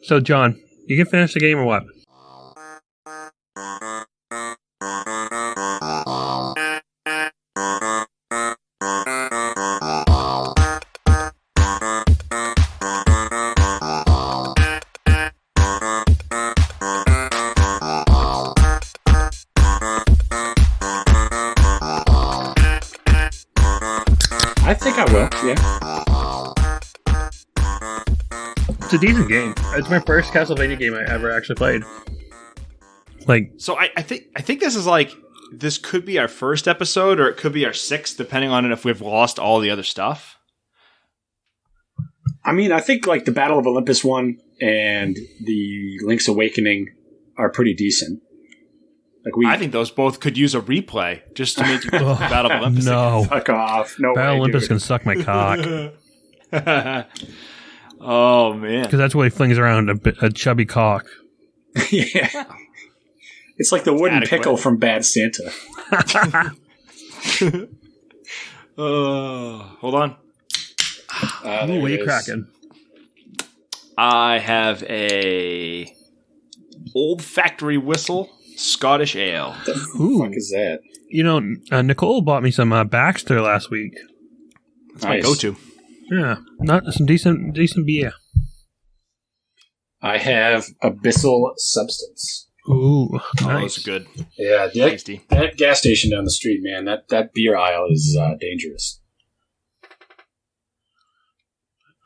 So, John, you can finish the game or what? I think I will, yeah. It's a decent game. It's my first Castlevania game I ever actually played. Like, So I think this is like, this could be our first episode or it could be our sixth, depending on if we've lost all the other stuff. I mean, I think like the Battle of Olympus one and the Link's Awakening are pretty decent. Like I think those both could use a replay just to make you Battle of Olympus. no. fuck off. No Battle way, Olympus dude. can suck my cock. Oh, man. Because that's what he flings around, a chubby cock. Yeah. It's like the wooden Adequate. pickle from Bad Santa. Hold on. Ooh, what are you cracking? I have a Old Factory Whistle Scottish Ale. What the Ooh. fuck is that? You know, Nicole bought me some Baxter last week. That's my go-to. Yeah, not some decent beer. I have Abyssal Substance. Ooh, Oh, nice. those are good. Yeah, Tasty. that gas station down the street, man, that beer aisle is dangerous.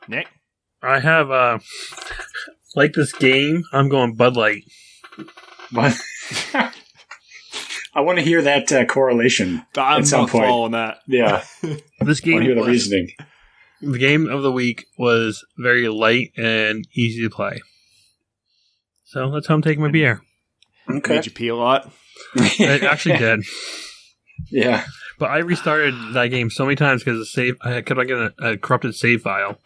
Nick? I have, like this game, I'm going Bud Light. What? I want to hear that correlation I'm at some not point. following that. Yeah, This I want to hear game, the reasoning. the game of the week was very light and easy to play. So that's how I'm taking my beer. Okay. Made you pee a lot? It actually did. Yeah. But I restarted that game so many times because I kept on getting a corrupted save file.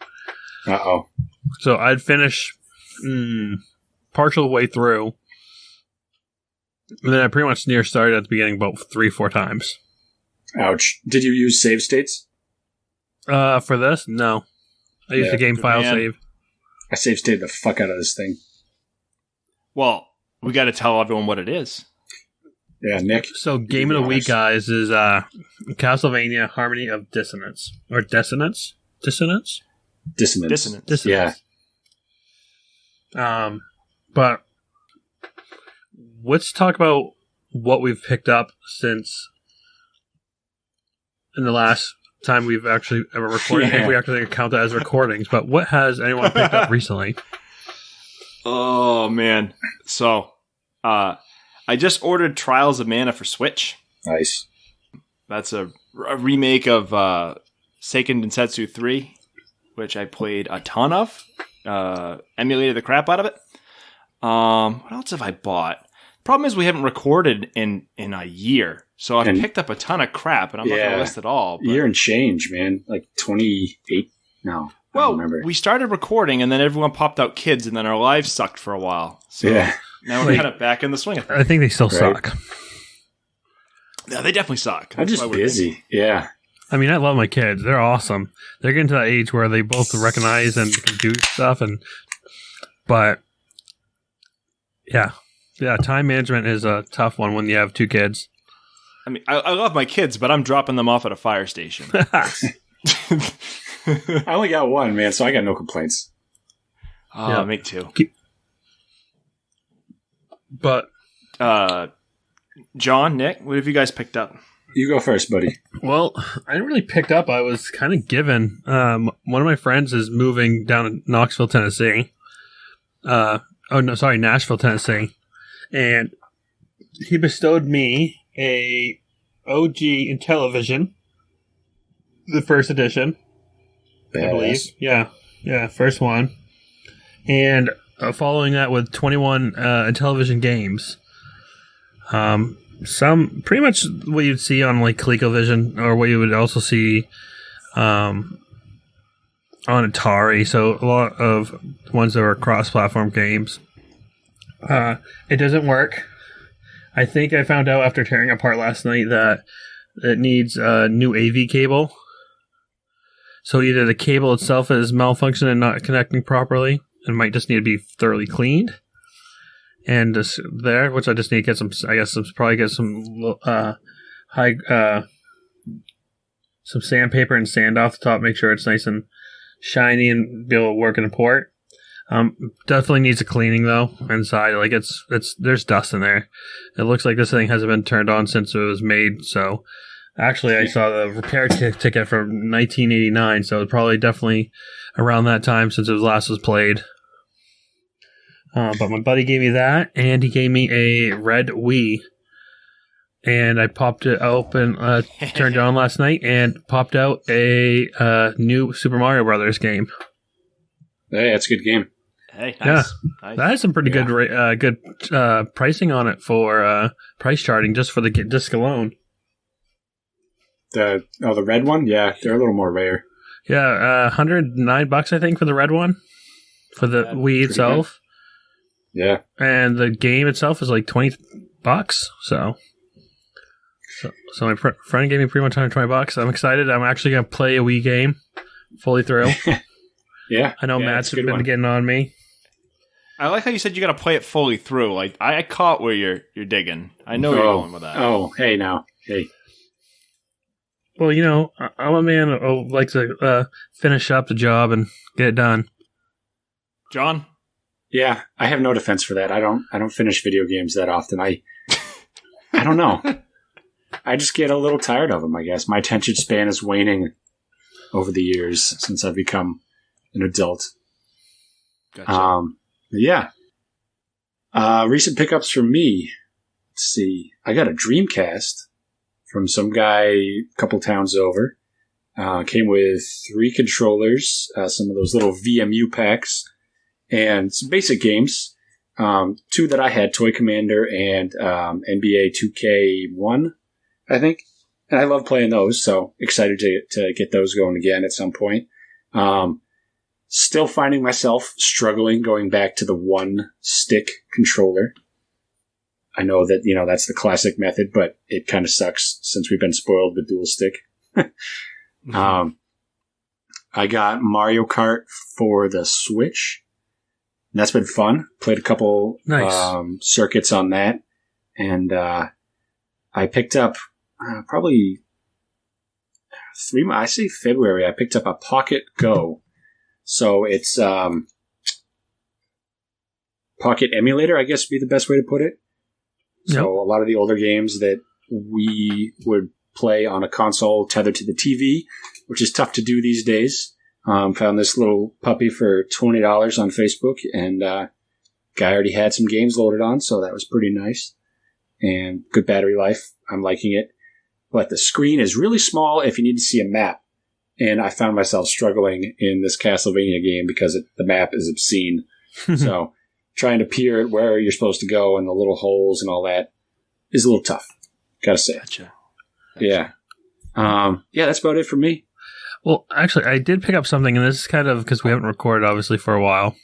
Uh-oh. So I'd finish partial way through. And then I pretty much near started at the beginning about 3-4 times. Ouch. Did you use save states? For this, no. I used Yeah, the game good file man. save. I save stated the fuck out of this thing. Well, we got to tell everyone what it is. Yeah, Nick. So game of the week, guys, is Castlevania Harmony of Dissonance. Or Dissonance? Dissonance? Dissonance. Yeah. But let's talk about what we've picked up since in the last time we've actually ever recorded. Yeah. If we actually count that as recordings. But what has anyone picked up recently? Oh, man. So, I just ordered Trials of Mana for Switch. Nice. That's a remake of Seiken Densetsu 3, which I played a ton of. Emulated the crap out of it. What else have I bought? Problem is we haven't recorded in a year. So I've picked up a ton of crap, and I'm not going to list it all. But, Year and change, man. Like 28? No. I don't remember. we started recording, and then everyone popped out kids, and then our lives sucked for a while. So Yeah. now we're kind of back in the swing of things. I think they still Right. suck. Yeah, they definitely suck. I'm That's just why we're busy. Yeah. I mean, I love my kids. They're awesome. They're getting to that age where they both recognize and can do stuff. But yeah, time management is a tough one when you have 2 kids. I mean, I love my kids, but I'm dropping them off at a fire station. I only got one, man, so I got no complaints. Oh, Yeah. me too. But John, Nick, what have you guys picked up? You go first, buddy. well, I didn't really pick up. I was kind of given. One of my friends is moving down to Knoxville, Tennessee. Nashville, Tennessee, and he bestowed me a OG Intellivision, the first edition, I believe. Badass. Yeah, first one, and following that with 21 Intellivision games. Some pretty much what you'd see on like ColecoVision, or what you would also see on Atari. So a lot of ones that were cross-platform games. It doesn't work. I think I found out after tearing apart last night that it needs a new AV cable. So either the cable itself is malfunctioning and not connecting properly, It might just need to be thoroughly cleaned. And just there, which I just need to get some. I guess probably get some some sandpaper and sand off the top. Make sure it's nice and shiny and be able to work in a port. Definitely needs a cleaning though inside. Like it's there's dust in there. It looks like this thing hasn't been turned on since it was made. So actually, I saw the repair ticket from 1989. So it's probably definitely around that time since it last was played. But my buddy gave me that, and he gave me a red Wii. And I popped it open, turned it on last night, and popped out a new Super Mario Brothers game. Hey, that's a good game. Hey, nice. Yeah, Nice. that has some pretty good pricing on it for price charting just for the disc alone. The red one? Yeah, they're a little more rare. Yeah, $109 I think for the red one, for the Wii itself. Good. Yeah, and the game itself is like $20. So my friend gave me pretty much $120. I'm excited. I'm actually gonna play a Wii game fully through. yeah. I know Matt's been getting on me. I like how you said you got to play it fully through. Like I caught where you're digging. I know where you're going with that. Oh, hey now, hey. Well, you know, I'm a man who likes to finish up the job and get it done. John? Yeah, I have no defense for that. I don't finish video games that often. I don't know. I just get a little tired of them, I guess. My attention span is waning over the years since I've become an adult. Gotcha. Yeah. Recent pickups for me. Let's see. I got a Dreamcast from some guy a couple towns over. Came with 3 controllers, some of those little VMU packs, and some basic games. 2 that I had, Toy Commander and NBA 2K1, I think. And I love playing those, so excited to get those going again at some point. Still finding myself struggling going back to the 1-stick controller. I know that, that's the classic method, but it kind of sucks since we've been spoiled with dual stick. I got Mario Kart for the Switch. And that's been fun. Played a couple circuits on that. And I picked up probably February, I picked up a Pocket Go. So it's Pocket Emulator, I guess would be the best way to put it. So a lot of the older games that we would play on a console tethered to the TV, which is tough to do these days. Found this little puppy for $20 on Facebook, and guy already had some games loaded on, so that was pretty nice. And good battery life. I'm liking it. But the screen is really small if you need to see a map. And I found myself struggling in this Castlevania game because the map is obscene. So trying to peer at where you're supposed to go and the little holes and all that is a little tough. Gotta say. Gotcha. Yeah, that's about it for me. Well, actually, I did pick up something, and this is kind of because we haven't recorded, obviously, for a while.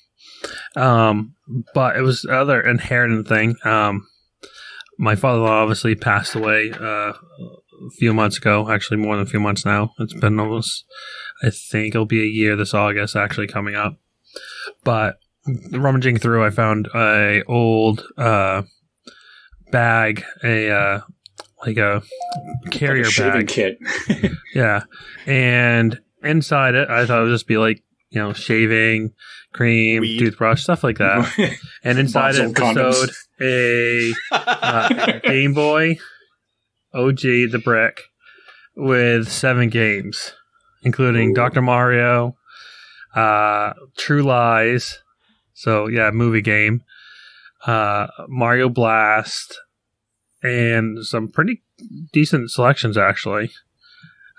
But it was the other inherent thing. My father-in-law obviously passed away a few months ago, actually more than a few months now. It's been almost, I think it'll be a year this August actually coming up. But rummaging through, I found a old bag, a carrier shaving bag kit. Yeah, and inside it, I thought it would just be like shaving cream, weed, toothbrush, stuff like that. And inside it bestowed a Game Boy OG, the brick, with 7 games, including Dr. Mario, True Lies, so yeah, movie game, Mario Blast, and some pretty decent selections actually.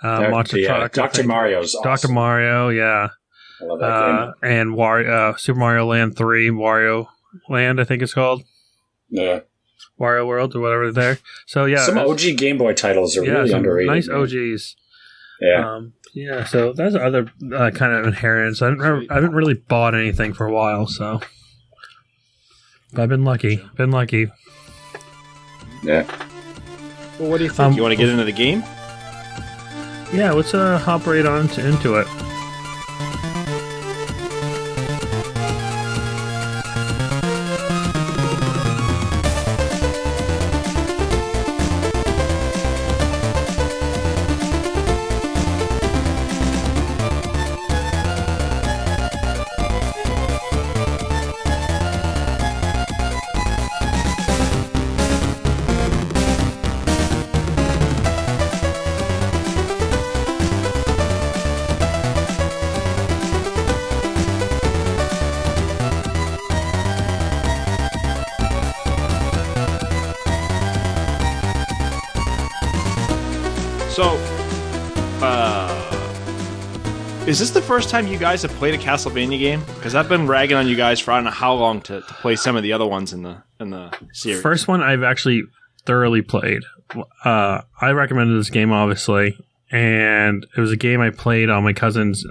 Monster Truck, Dr. Mario's awesome. Dr. Mario, yeah. I love that game. And Super Mario Land 3, Wario Land, I think it's called. Yeah. Wario World or whatever there. So yeah, some OG Game Boy titles are really underrated. Nice man. OGs. Yeah. So that's other kind of inheritance. I haven't really bought anything for a while, so but I've been lucky. Yeah. Well, what do you think? You want to get into the game? Yeah, let's hop right on into it. Is this the first time you guys have played a Castlevania game? Because I've been ragging on you guys for I don't know how long to play some of the other ones in the series. First one I've actually thoroughly played. I recommended this game, obviously, and it was a game I played on my cousin's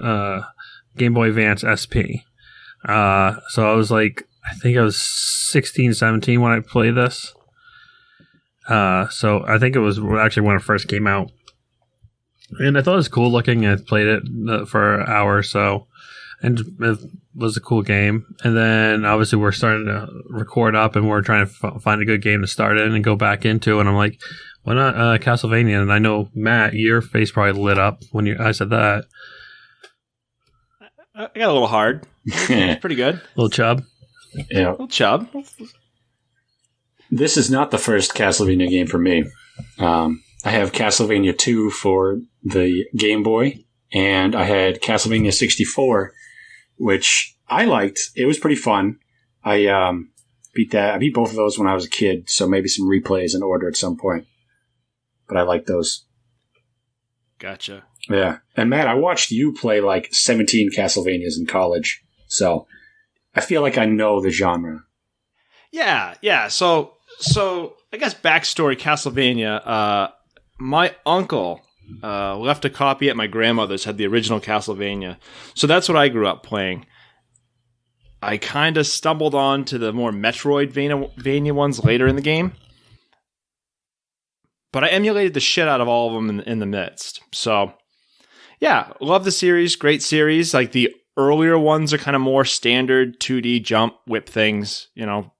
Game Boy Advance SP. So I was like, I think I was 16, 17 when I played this. So I think it was actually when it first came out. And I thought it was cool looking. I played it for an hour or so, and it was a cool game. And then obviously we're starting to record up, and we're trying to find a good game to start in and go back into. And I'm like, why not Castlevania? And I know, Matt, your face probably lit up when I said that. I got a little hard. Pretty good. Little chub. Yeah. Little chub. This is not the first Castlevania game for me. I have Castlevania 2 for the Game Boy, and I had Castlevania 64, which I liked. It was pretty fun. I beat both of those when I was a kid, so maybe some replays in order at some point. But I like those. Gotcha. Yeah. And Matt, I watched you play like 17 Castlevanias in college, so I feel like I know the genre. Yeah. So I guess backstory Castlevania. My uncle left a copy at my grandmother's, had the original Castlevania. So that's what I grew up playing. I kind of stumbled on to the more Metroidvania ones later in the game. But I emulated the shit out of all of them in the midst. So, yeah, love the series. Great series. Like the earlier ones are kind of more standard 2D jump, whip things.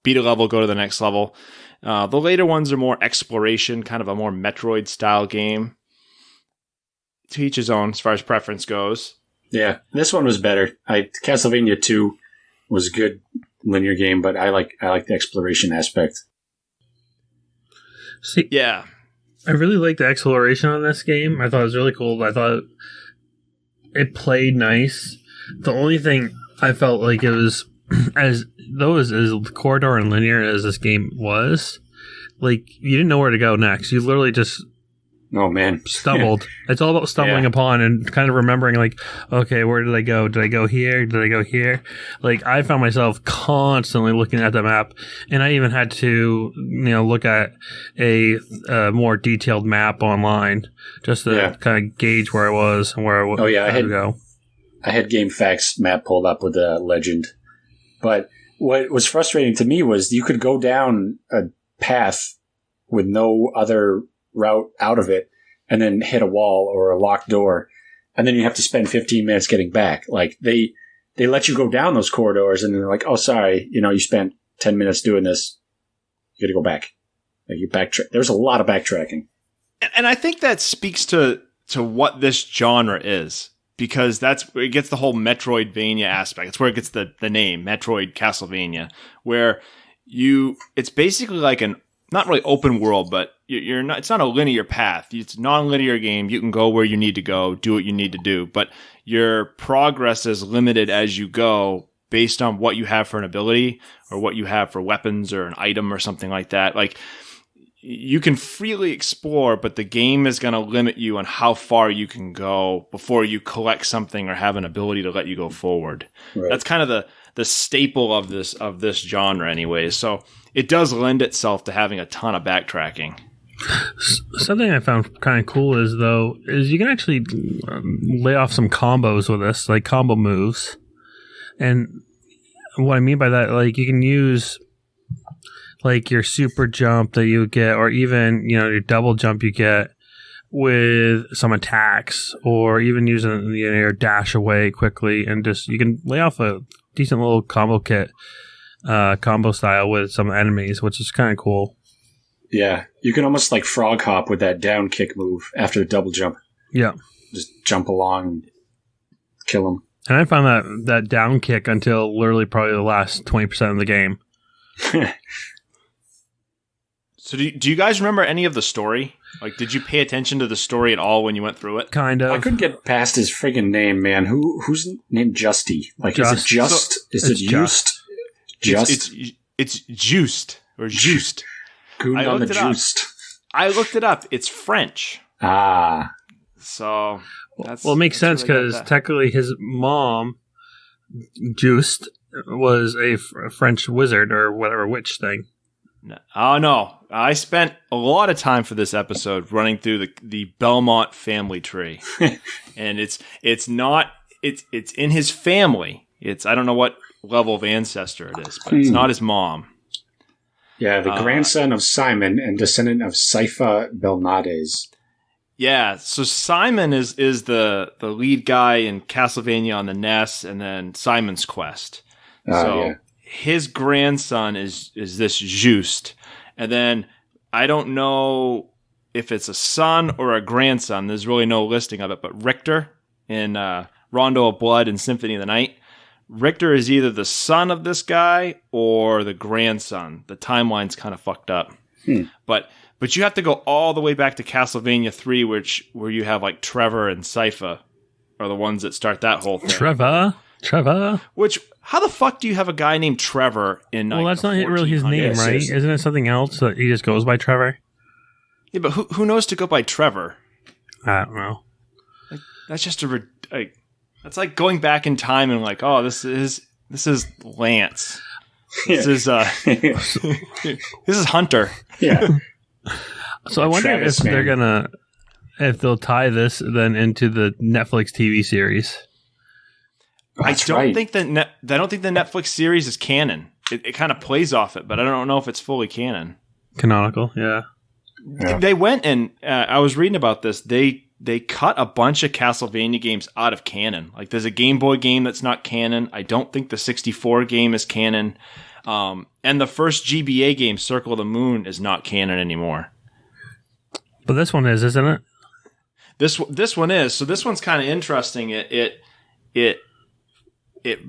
Beat a level, go to the next level. The later ones are more exploration, kind of a more Metroid-style game. To each his own, as far as preference goes. Yeah, this one was better. Castlevania 2 was a good linear game, but I like the exploration aspect. See, yeah. I really liked the exploration on this game. I thought it was really cool. I thought it played nice. The only thing I felt like it was... as corridor and linear as this game was, like, you didn't know where to go next. You literally just stumbled. It's all about stumbling upon and kind of remembering, like, okay, where did I go? Did I go here? Did I go here? Like, I found myself constantly looking at the map, and I even had to, look at a more detailed map online just to kind of gauge where I was and where I had to go. I had GameFAQs map pulled up with a legend. But what was frustrating to me was you could go down a path with no other route out of it and then hit a wall or a locked door, and then you have to spend 15 minutes getting back. Like, they let you go down those corridors, and they're like, oh, sorry, you spent 10 minutes doing this. You got to go back. Like, you backtrack. There's a lot of backtracking. And I think that speaks to what this genre is. Because that's where it gets the whole Metroidvania aspect. It's where it gets the name, Metroid Castlevania, where it's basically like not really open world, but you're not, it's not a linear path. It's a non-linear game. You can go where you need to go, do what you need to do, but your progress is limited as you go based on what you have for an ability or what you have for weapons or an item or something like that. Like, you can freely explore, but the game is going to limit you on how far you can go before you collect something or have an ability to let you go forward. Right. That's kind of the staple of this genre anyway. So it does lend itself to having a ton of backtracking. Something I found kind of cool is you can actually lay off some combos with this, like combo moves. And what I mean by that, like, you can use... like your super jump that you get, or even, your double jump you get with some attacks, or even using your dash away quickly, and just, you can lay off a decent little combo kit, combo style with some enemies, which is kind of cool. Yeah, you can almost like frog hop with that down kick move after the double jump. Yeah. Just jump along and kill them. And I found that down kick until literally probably the last 20% of the game. So do you guys remember any of the story? Like, did you pay attention to the story at all when you went through it? Kind of. I couldn't get past his friggin' name, man. Who's named Justy? Like, Just. Is it Just? It's Juiced or Juiced. Goon on the Juiced. I looked it up. It's French. Ah. So that's well, it makes sense where I got because that. technically his mom, Just, was a French wizard or whatever witch thing. No. Oh no! I spent a lot of time for this episode running through the Belmont family tree, and it's in his family. I don't know what level of ancestor it is, but it's not his mom. Yeah, the grandson of Simon and descendant of Saifa Belnades. Yeah, so Simon is the lead guy in Castlevania on the NES, and then Simon's Quest. So his grandson is this Just, and then I don't know if it's a son or a grandson. There's really no listing of it, but Richter in Rondo of Blood and Symphony of the Night. Richter is either the son of this guy or the grandson. The timeline's kind of fucked up. But you have to go all the way back to Castlevania 3, where you have like Trevor and Sypha are the ones that start that whole thing. Trevor. Which, how the fuck do you have a guy named Trevor in like, well, that's not really his name, right? Isn't it something else that he just goes by Trevor? Yeah, but who knows to go by Trevor? I don't know. Like, that's just that's like going back in time and like, oh, this is Lance. This is this is Hunter. Yeah. So I wonder Travis, if they'll tie this then into the Netflix TV series. Oh, I don't think the Netflix series is canon. It kind of plays off it, but I don't know if it's fully canon. Canonical, yeah. They went and I was reading about this. They cut a bunch of Castlevania games out of canon. Like there's a Game Boy game that's not canon. I don't think the 64 game is canon. And the first GBA game, Circle of the Moon, is not canon anymore. But this one is, isn't it? This one is. So this one's kind of interesting. It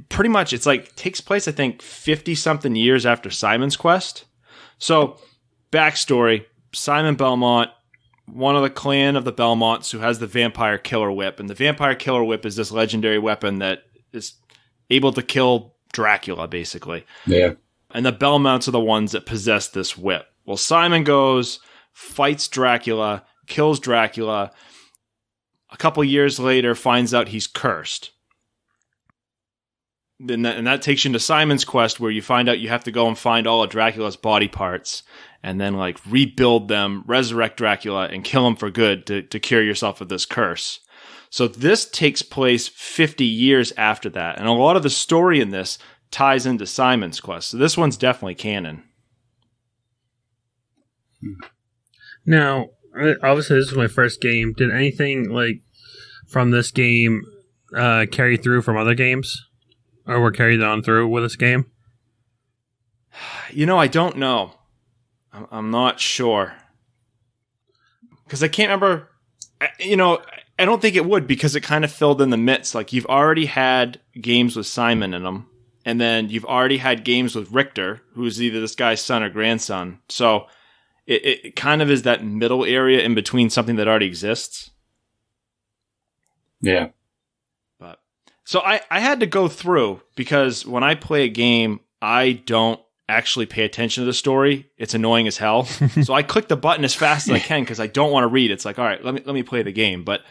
pretty much, it's like takes place, I think, 50 something years after Simon's Quest. So backstory: Simon Belmont, one of the clan of the Belmonts who has the Vampire Killer Whip. And the Vampire Killer Whip is this legendary weapon that is able to kill Dracula, basically. Yeah. And the Belmonts are the ones that possess this whip. Well, Simon goes, fights Dracula, kills Dracula. A couple years later, finds out he's cursed. And that takes you into Simon's Quest, where you find out you have to go and find all of Dracula's body parts and then like rebuild them, resurrect Dracula, and kill him for good to cure yourself of this curse. So this takes place 50 years after that. And a lot of the story in this ties into Simon's Quest. So this one's definitely canon. Now, obviously this was my first game. Did anything like from this game carry through from other games? Or were carried on through with this game? I don't know. I'm not sure. Because I can't remember. I don't think it would, because it kind of filled in the midst. Like, you've already had games with Simon in them. And then you've already had games with Richter, who's either this guy's son or grandson. So it kind of is that middle area in between something that already exists. Yeah. So I had to go through, because when I play a game, I don't actually pay attention to the story. It's annoying as hell. So I click the button as fast as I can because I don't want to read. It's like, all right, let me play the game. But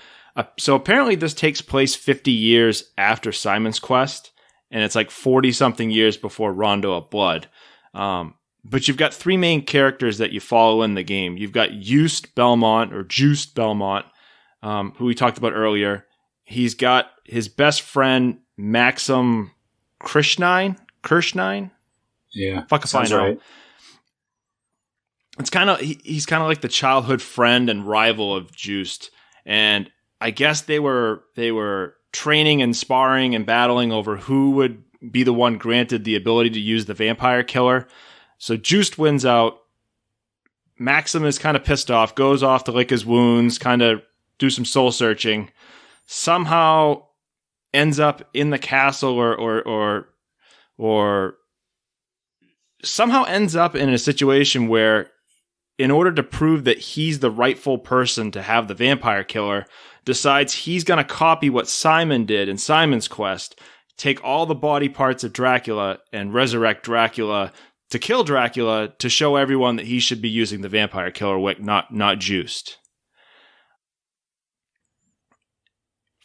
so apparently this takes place 50 years after Simon's Quest, and it's like 40 something years before Rondo of Blood. But you've got three main characters that you follow in the game. You've got Just Belmont, who we talked about earlier. He's got his best friend, Maxim Kirschnein? Yeah. Fuck if I know. Right. It's he's kind of like the childhood friend and rival of Just. And I guess they were training and sparring and battling over who would be the one granted the ability to use the vampire killer. So Just wins out. Maxim is kind of pissed off, goes off to lick his wounds, kind of do some soul searching. Somehow ends up in the castle or somehow ends up in a situation where, in order to prove that he's the rightful person to have the vampire killer, decides he's going to copy what Simon did in Simon's Quest, take all the body parts of Dracula and resurrect Dracula to kill Dracula, to show everyone that he should be using the vampire killer wick, not Just.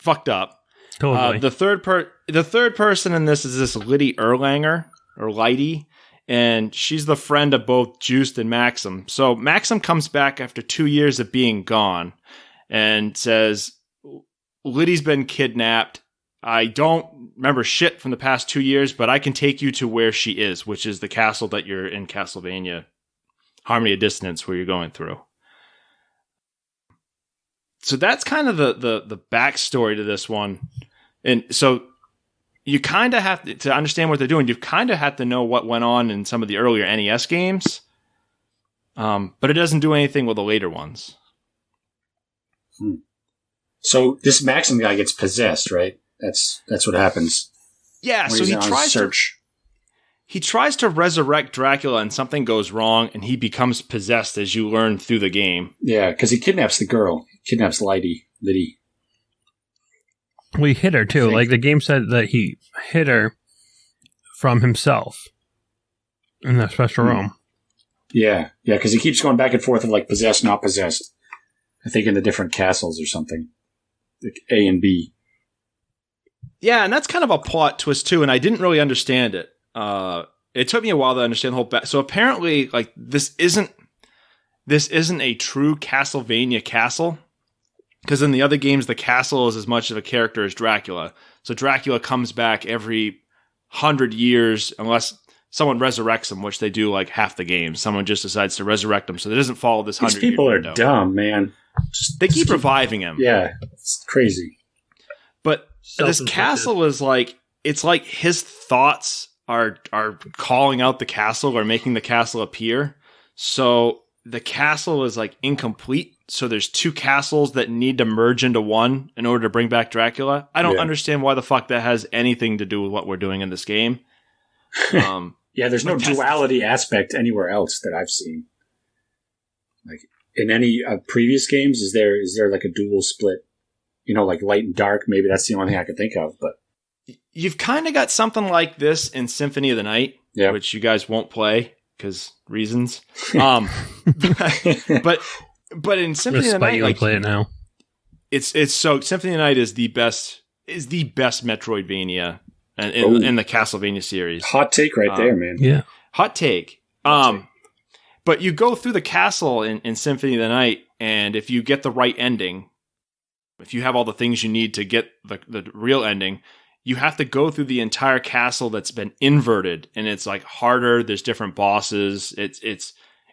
fucked up. Totally. The third person in this is this Liddy Erlanger, or Lighty, and she's the friend of both Juiced and Maxim. So Maxim comes back after 2 years of being gone and says, Liddy's been kidnapped. I don't remember shit from the past 2 years, but I can take you to where she is, which is the castle that you're in Castlevania Harmony of Dissonance, where you're going through. So that's kind of the backstory to this one. And so you kind of have to understand what they're doing. You kind of have to know what went on in some of the earlier NES games, but it doesn't do anything with the later ones. So this Maxim guy gets possessed, right? That's what happens. Yeah, so he tries to resurrect Dracula, and something goes wrong, and he becomes possessed as you learn through the game. Yeah, because he kidnaps the girl. He kidnaps Liddy. We hit her too. Like the game said that he hit her from himself in the special room. Yeah, because he keeps going back and forth of like possessed, not possessed. I think in the different castles or something, like A and B. Yeah, and that's kind of a plot twist too, and I didn't really understand it. It took me a while to understand the whole back. So apparently, like this isn't a true Castlevania castle, because in the other games, the castle is as much of a character as Dracula. So Dracula comes back every 100 years, unless someone resurrects him, which they do like half the game. Someone just decides to resurrect him, so it doesn't follow this 100 year These people are window. dumb, man. They keep reviving him. Yeah, it's crazy. But this castle is like, it's like his thoughts are calling out the castle or making the castle appear. So the castle is like incomplete. So there's two castles that need to merge into one in order to bring back Dracula. I don't understand why the fuck that has anything to do with what we're doing in this game. Yeah, there's no duality aspect anywhere else that I've seen. Like in any previous games, is there like a dual split? You know, like light and dark. Maybe that's the only thing I could think of. But you've kind of got something like this in Symphony of the Night, which you guys won't play because reasons. But in Symphony of the Night, like, play it now. It's so Symphony of the Night is the best Metroidvania in the Castlevania series. Hot take right there, man. Yeah, hot take. But you go through the castle in Symphony of the Night, and if you get the right ending, if you have all the things you need to get the real ending, you have to go through the entire castle that's been inverted, and it's like harder. There's different bosses.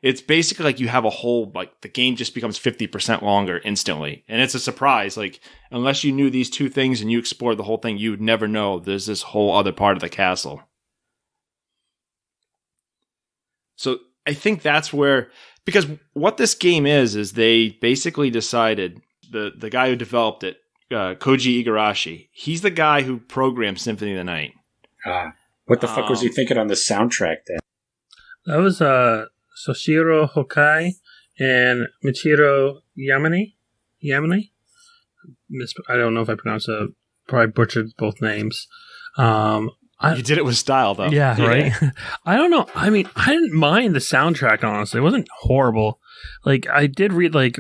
It's basically like you have a whole, like the game just becomes 50% longer instantly. And it's a surprise. Like unless you knew these two things and you explored the whole thing, you would never know there's this whole other part of the castle. So I think that's where, because what this game is they basically decided, the guy who developed it, Koji Igarashi, he's the guy who programmed Symphony of the Night. What the fuck was he thinking on the soundtrack then? That was Soshiro Hokai and Michiro Yamane. I don't know if I pronounced it. Probably butchered both names. You did it with style, though. Yeah, right? I don't know. I mean, I didn't mind the soundtrack, honestly. It wasn't horrible. Like, I did read, like,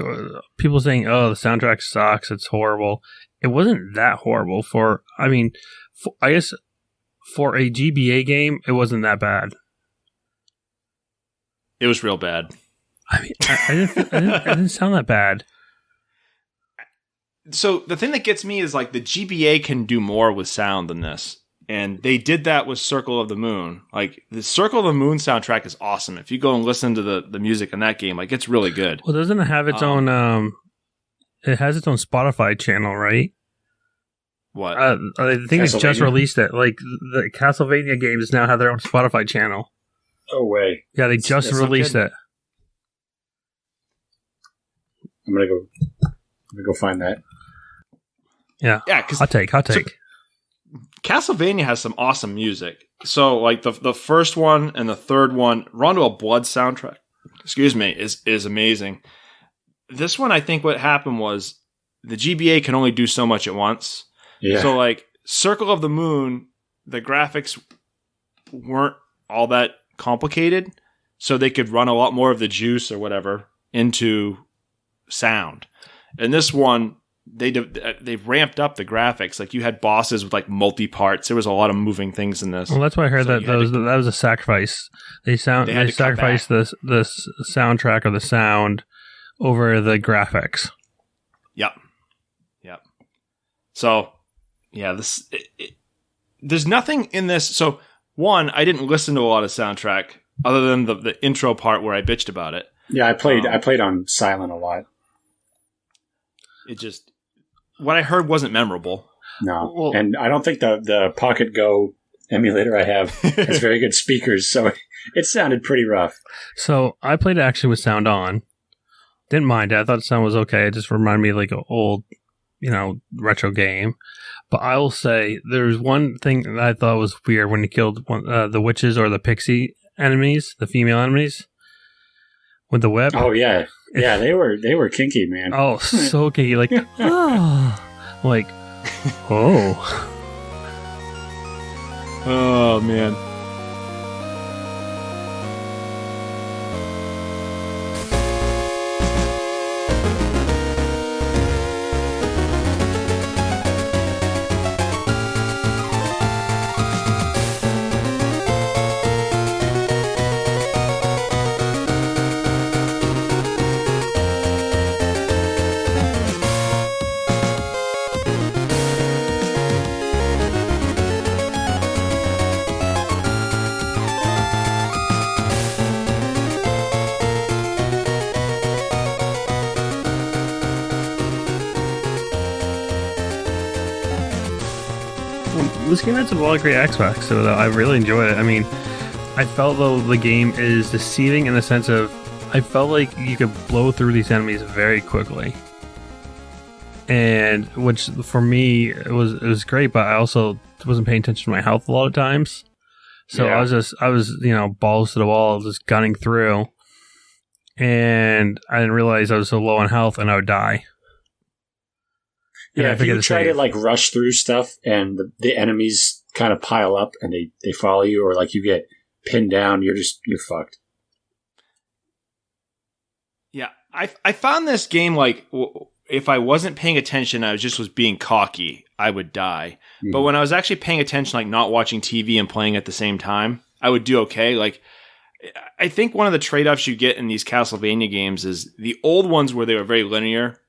people saying, oh, the soundtrack sucks. It's horrible. It wasn't that horrible I guess for a GBA game, it wasn't that bad. It was real bad. I mean, I didn't sound that bad. So the thing that gets me is like the GBA can do more with sound than this. And they did that with Circle of the Moon. Like the Circle of the Moon soundtrack is awesome. If you go and listen to the music in that game, like it's really good. Well, doesn't it have its own, it has its own Spotify channel, right? What? I think it's just released it. Like the Castlevania games now have their own Spotify channel. No way. Yeah, they just released it. I'm gonna go find that. Yeah. Yeah. Hot take. So Castlevania has some awesome music. So, like the first one and the third one, Rondo of Blood soundtrack, is amazing. This one, I think what happened was the GBA can only do so much at once. Yeah. So, like Circle of the Moon, the graphics weren't all that complicated, so they could run a lot more of the juice or whatever into sound. And this one, they've ramped up the graphics. Like you had bosses with like multi parts. There was a lot of moving things in this. Well, that's why I heard that was a sacrifice. They sacrificed the soundtrack or the sound over the graphics. Yep. So yeah, there's nothing in this. So one, I didn't listen to a lot of soundtrack other than the intro part where I bitched about it. Yeah, I played on silent a lot. It just, what I heard wasn't memorable. No, well, and I don't think the Pocket Go emulator I have has very good speakers, so it sounded pretty rough. So I played it actually with sound on. Didn't mind it. I thought the sound was okay. It just reminded me of like an old, retro game. But I will say there's one thing that I thought was weird when you killed the witches or the pixie enemies, the female enemies, with the whip. Oh yeah. Yeah, they were kinky, man. Oh, so kinky. Like, oh. Like, oh. Oh, man. This game has a lot of great aspects, so I really enjoyed it. I mean, I felt though the game is deceiving in the sense of I felt like you could blow through these enemies very quickly, and which for me it was great. But I also wasn't paying attention to my health a lot of times, so yeah. I was balls to the wall, just gunning through, and I didn't realize I was so low on health and I would die. Yeah, if you try to like rush through stuff and the enemies kind of pile up and they follow you, or like you get pinned down, you're fucked. Yeah, I found this game like if I wasn't paying attention, I was being cocky, I would die. Mm-hmm. But when I was actually paying attention, like not watching TV and playing at the same time, I would do okay. Like I think one of the trade-offs you get in these Castlevania games is the old ones where they were very linear,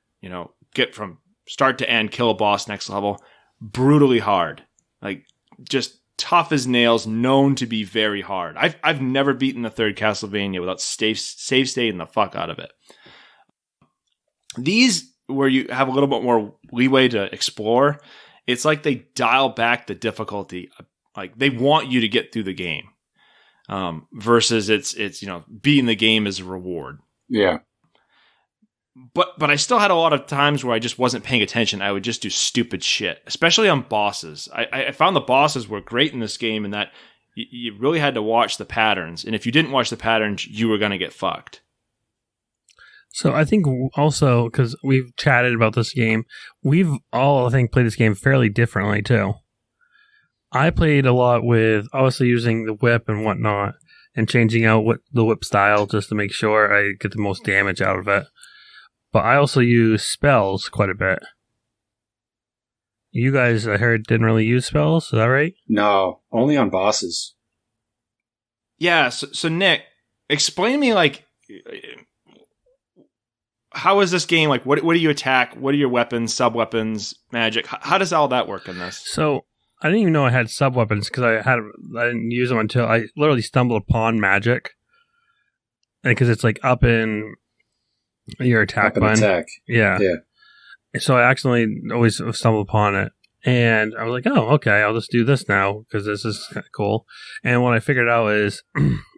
get from start to end, kill a boss, next level, brutally hard. Like, just tough as nails, known to be very hard. I've never beaten the third Castlevania without save stating the fuck out of it. These, where you have a little bit more leeway to explore, it's like they dial back the difficulty. Like, they want you to get through the game. Versus it's beating the game as a reward. Yeah. But I still had a lot of times where I just wasn't paying attention. I would just do stupid shit, especially on bosses. I found the bosses were great in this game in that you really had to watch the patterns. And if you didn't watch the patterns, you were going to get fucked. So I think also, because we've chatted about this game, we've all, I think, played this game fairly differently too. I played a lot with obviously using the whip and whatnot and changing out the whip style just to make sure I get the most damage out of it. But I also use spells quite a bit. You guys, I heard, didn't really use spells. Is that right? No, only on bosses. Yeah, so Nick, explain to me, like, how is this game? Like, what do you attack? What are your weapons, sub-weapons, magic? How does all that work in this? So, I didn't even know I had sub-weapons because I didn't use them until I literally stumbled upon magic. Because it's like up in your attack button. Attack. Yeah. So I accidentally always stumble upon it. And I was like, oh, okay, I'll just do this now because this is kind of cool. And what I figured out is,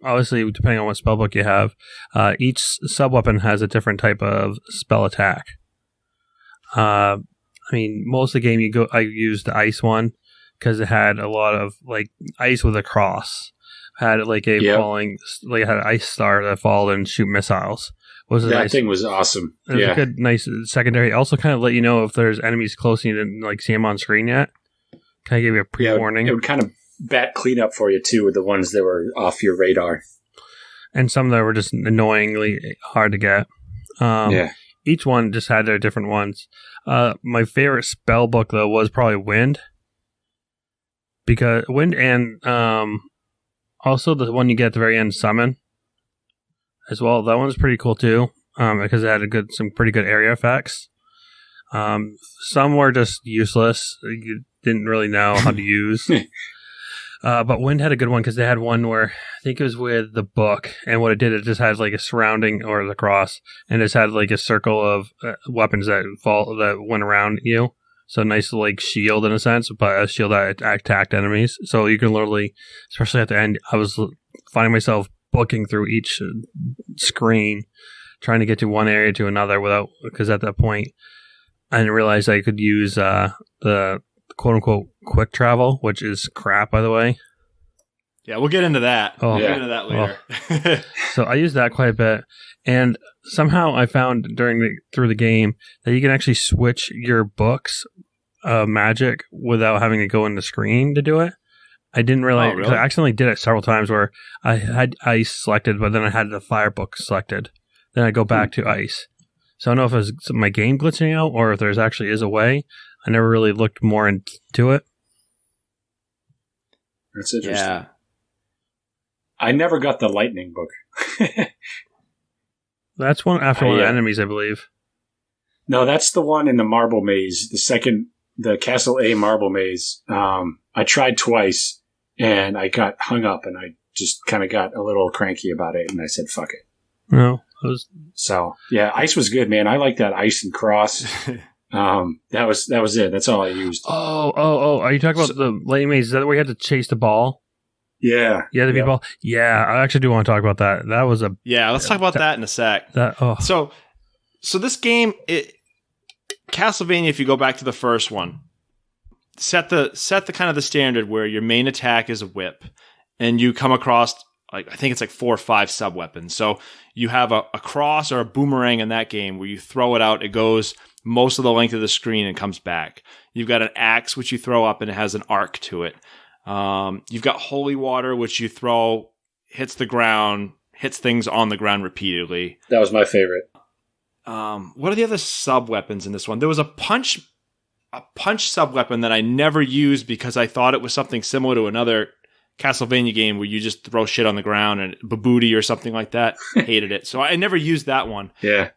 obviously, depending on what spellbook you have, each sub-weapon has a different type of spell attack. I mean, most of the game I used the ice one because it had a lot of, like, ice with a cross. Had like a falling, like had an ice star that followed and shoot missiles. That thing was awesome. It was a good, nice secondary. Also, kind of let you know if there's enemies close and you didn't like see them on screen yet. Kind of give you a pre-warning. It would kind of bat clean up for you too with the ones that were off your radar, and some that were just annoyingly hard to get. each one just had their different ones. My favorite spell book though was probably Wind, because Wind and also the one you get at the very end, Summon, as well. That one's pretty cool too, because it had some pretty good area effects. Some were just useless. You didn't really know how to use. But Wind had a good one because they had one where I think it was with the book, and what it did, it just had like a surrounding or the cross, and it just had like a circle of weapons that went around you. So nice like shield in a sense, but a shield that attacked enemies. So you can literally, especially at the end, I was finding myself booking through each screen, trying to get to one area to another because at that point I didn't realize I could use the quote-unquote quick travel, which is crap, by the way. Yeah, we'll get into that. Oh, we'll get into that later. So I used that quite a bit, and somehow I found through the game that you can actually switch your books magic without having to go in the screen to do it. I didn't realize, really? I accidentally did it several times where I had ice selected, but then I had the fire book selected. Then I go back to ice. So I don't know if it's my game glitching out or if there's actually is a way. I never really looked more into it. That's interesting. Yeah. I never got the lightning book. That's one after one of the enemies, I believe. No, that's the one in the marble maze. The Castle A marble maze. I tried twice, and I got hung up, and I just kind of got a little cranky about it, and I said, fuck it. No. So, yeah, ice was good, man. I like that ice and cross. That was it. That's all I used. Oh! Are you talking about the lightning maze? Is that where you had to chase the ball? Yeah. Yeah, the ball. Yeah, I actually do want to talk about that. That was a let's talk about that in a sec. So this game, Castlevania. If you go back to the first one, set the kind of the standard where your main attack is a whip, and you come across I think it's like 4 or 5 sub weapons. So you have a cross or a boomerang in that game where you throw it out, it goes most of the length of the screen and comes back. You've got an axe, which you throw up and it has an arc to it. You've got holy water, which you throw, hits the ground, hits things on the ground repeatedly. That was my favorite. What are the other sub weapons in this one? There was a punch sub weapon that I never used because I thought it was something similar to another Castlevania game where you just throw shit on the ground, and Babooty or something like that. Hated it. So I never used that one. Yeah.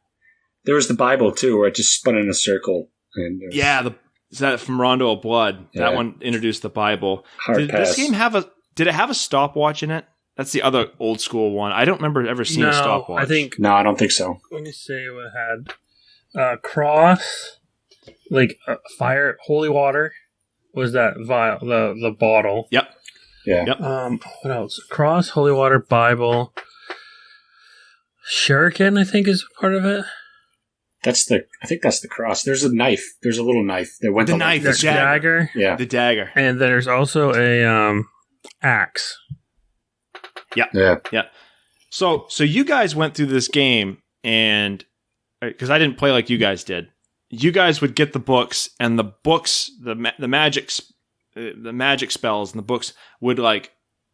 There was the Bible, too, where it just spun in a circle. And is that from Rondo of Blood? Yeah. That one introduced the Bible. Did this game did it have a stopwatch in it? That's the other old school one. I don't remember ever seeing a stopwatch. No, I don't think so. Let me see what it had. Cross, fire, holy water was that vial, the bottle. Yep. Yeah. Yep. What else? Cross, holy water, Bible, shuriken. I think is part of it. I think that's the cross. There's a knife. There's a little knife that went. The knife, the dagger. Yeah, the dagger. And there's also a axe. Yeah. So you guys went through this game, and because I didn't play like you guys did, you guys would get the books, and the books, the magic spells and the books would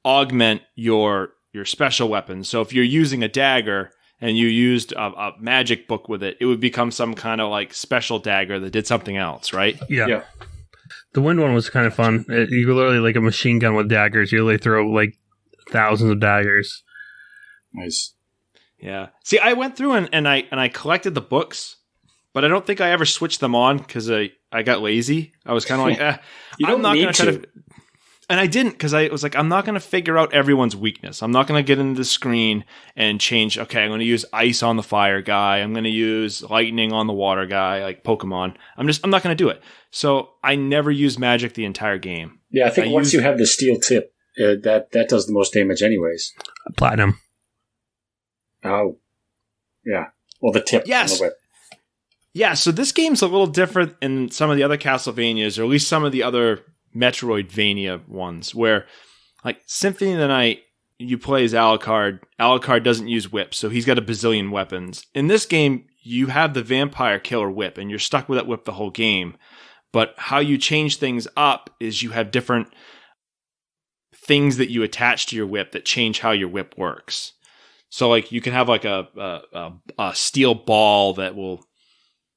augment your special weapons. So if you're using a dagger and you used a magic book with it, it would become some kind of special dagger that did something else, right? Yeah. The wind one was kind of fun. You literally like a machine gun with daggers. You literally throw thousands of daggers. Nice. Yeah. See, I went through and I collected the books, but I don't think I ever switched them on because I got lazy. I was kind of like, I'm not going to try to. And I didn't because I was like, I'm not going to figure out everyone's weakness. I'm not going to get into the screen and change. Okay, I'm going to use ice on the fire guy. I'm going to use lightning on the water guy, like Pokemon. I'm not going to do it. So I never used magic the entire game. Yeah, I think once you have the steel tip, that does the most damage anyways. Platinum. Oh, yeah. Well, the tip. Yes. On the whip. Yeah, so this game's a little different in some of the other Castlevanias, or at least some of the other Metroidvania ones, where Symphony of the Night, you play as Alucard. Alucard doesn't use whips, so he's got a bazillion weapons. In this game, you have the vampire killer whip, and you're stuck with that whip the whole game. But how you change things up is you have different things that you attach to your whip that change how your whip works. So you can have a steel ball that will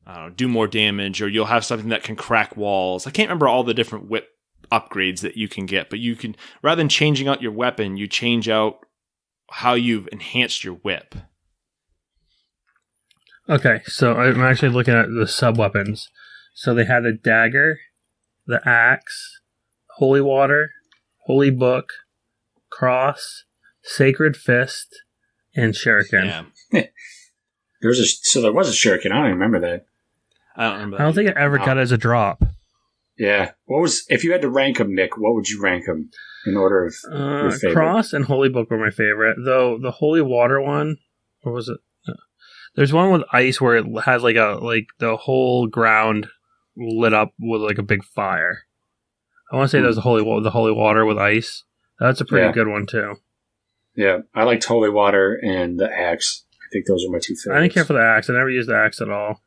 I don't know, do more damage, or you'll have something that can crack walls. I can't remember all the different whip upgrades that you can get, but you can, rather than changing out your weapon, you change out how you've enhanced your whip. Okay, so I'm actually looking at the sub-weapons. So they had the dagger, the axe, holy water, holy book, cross, sacred fist, and shuriken. Yeah. There was a shuriken. I don't even remember that. I don't remember that. I don't think it ever got as a drop. Yeah. If you had to rank them, Nick, what would you rank them in order of your favorite? Cross and holy book were my favorite. Though the holy water one, or was it? There's one with ice where it has like the whole ground lit up with like a big fire. I want to say that was the holy water with ice. That's a pretty good one too. Yeah, I liked holy water and the axe. I think those are my two favorites. I didn't care for the axe. I never used the axe at all.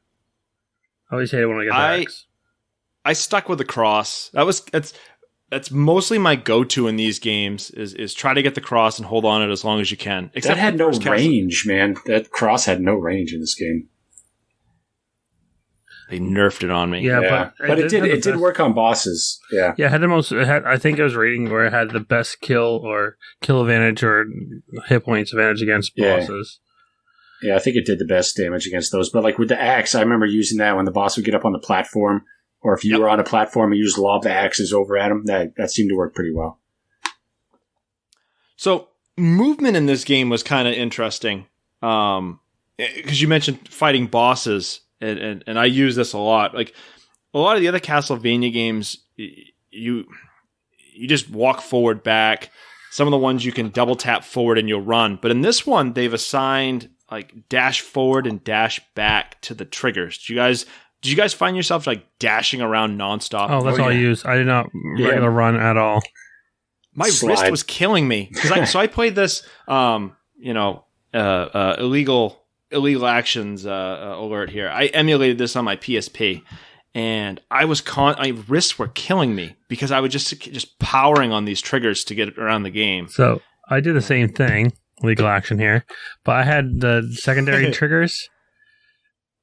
I always hated when I get the axe. I stuck with the cross. That's mostly my go-to in these games is try to get the cross and hold on it as long as you can. Except that had no range, man. That cross had no range in this game. They nerfed it on me. Yeah. But it did work on bosses. Yeah. Yeah, I think it was rating where it had the best kill advantage or hit points advantage against bosses. Yeah, I think it did the best damage against those. But like with the axe, I remember using that when the boss would get up on the platform. Or if you were on a platform and you just lob the axes over at him, that seemed to work pretty well. So movement in this game was kind of interesting because you mentioned fighting bosses, and I use this a lot. Like a lot of the other Castlevania games, you just walk forward, back. Some of the ones you can double tap forward and you'll run. But in this one, they've assigned like dash forward and dash back to the triggers. Did you guys find yourself like dashing around nonstop? Oh, that's all I use. I did not regular run at all. My wrist was killing me because I played this, illegal actions alert here. I emulated this on my PSP, and my wrists were killing me because I was just powering on these triggers to get around the game. So I did the same thing, legal action here, but I had the secondary triggers.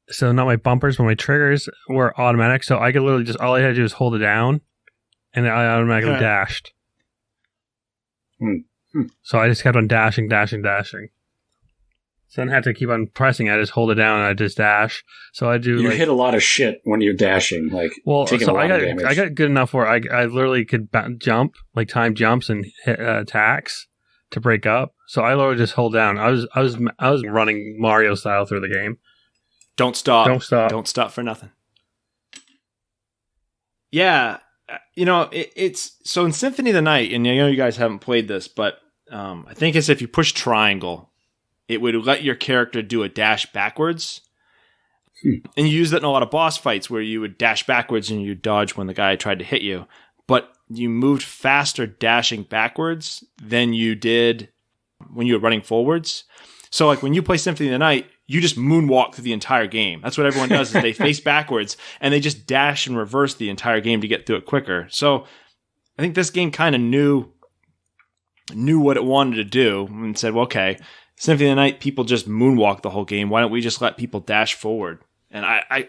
So not my bumpers, but my triggers were automatic. So I could literally all I had to do was hold it down, and I automatically dashed. So I just kept on dashing. So I didn't have to keep on pressing. I just hold it down and I just dash. So I do. You hit a lot of shit when you're dashing, taking a lot of damage. I got good enough where I literally could jump, like time jumps and hit attacks to break up. So I literally just hold down. I was running Mario style through the game. Don't stop. Don't stop for nothing. Yeah. It's so in Symphony of the Night, and I know you guys haven't played this, but I think it's if you push triangle, it would let your character do a dash backwards. And you use that in a lot of boss fights where you would dash backwards and you dodge when the guy tried to hit you. But you moved faster dashing backwards than you did when you were running forwards. So like when you play Symphony of the Night, you just moonwalk through the entire game. That's what everyone does is they face backwards and they just dash and reverse the entire game to get through it quicker. So I think this game kind of knew what it wanted to do and said, well, okay, Symphony of the Night, people just moonwalk the whole game. Why don't we just let people dash forward? And I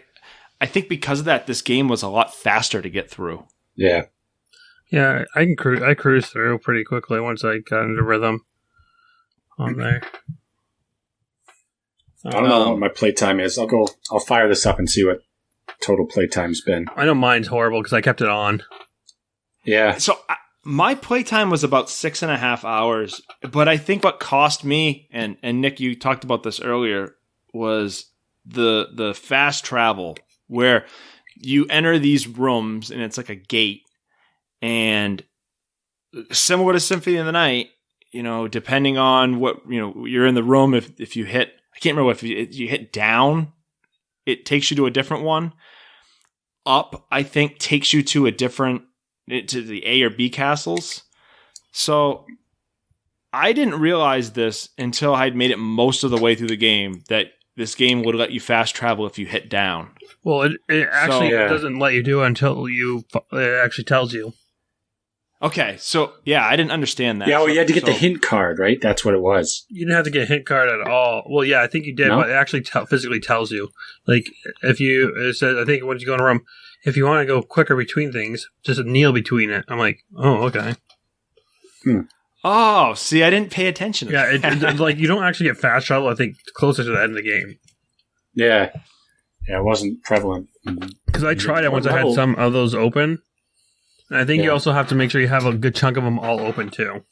think because of that, this game was a lot faster to get through. Yeah. Yeah, I cruised through pretty quickly once I got into rhythm on there. I don't know what my playtime is. I'll fire this up and see what total playtime's been. I know mine's horrible because I kept it on. Yeah. So my playtime was about 6.5 hours, but I think what cost me, and Nick, you talked about this earlier, was the fast travel where you enter these rooms and it's like a gate, and similar to Symphony of the Night, depending on what, you're in the room, if you hit, I can't remember if you hit down, it takes you to a different one. Up, I think, takes you to to the A or B castles. So I didn't realize this until I'd made it most of the way through the game, that this game would let you fast travel if you hit down. Well, it actually doesn't let you do it until it actually tells you. Okay, so yeah, I didn't understand that. Yeah, well, you had to get So- the hint card, right? That's what it was. You didn't have to get a hint card at all. Well, yeah, I think you did, No? but it actually physically tells you. Like, if it says, I think once you go in a room, if you want to go quicker between things, just kneel between it. I'm like, oh, okay. Oh, see, I didn't pay attention. To Yeah, that. like, you don't actually get fast travel, I think, closer to the end of the game. Yeah. Yeah, it wasn't prevalent. Because I tried it once I had level? some of those open. And I think you Yeah. also have to make sure you have a good chunk of them all open, too.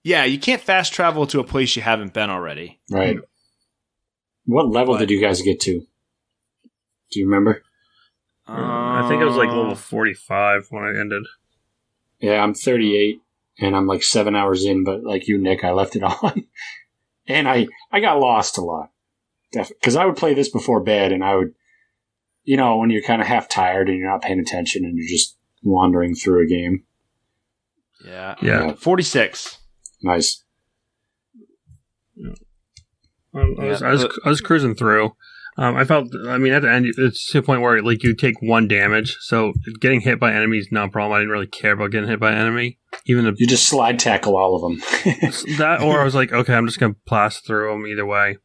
Yeah, you can't fast travel to a place you haven't been already. Right. What level But- did you guys get to? Do you remember? I think it was like level 45 when I ended. Yeah, I'm 38, and I'm like 7 hours in, but like you, Nick, I left it on. And I got lost a lot. Because I would play this before bed, and I would, when you're kind of half tired and you're not paying attention and you're just wandering through a game. Yeah. Yeah. 46. Nice. I was cruising through. At the end, it's to the point where like you take one damage, so getting hit by enemies is no problem. I didn't really care about getting hit by an enemy, even You just slide tackle all of them. that. Or I was like, okay, I'm just gonna blast through them either way.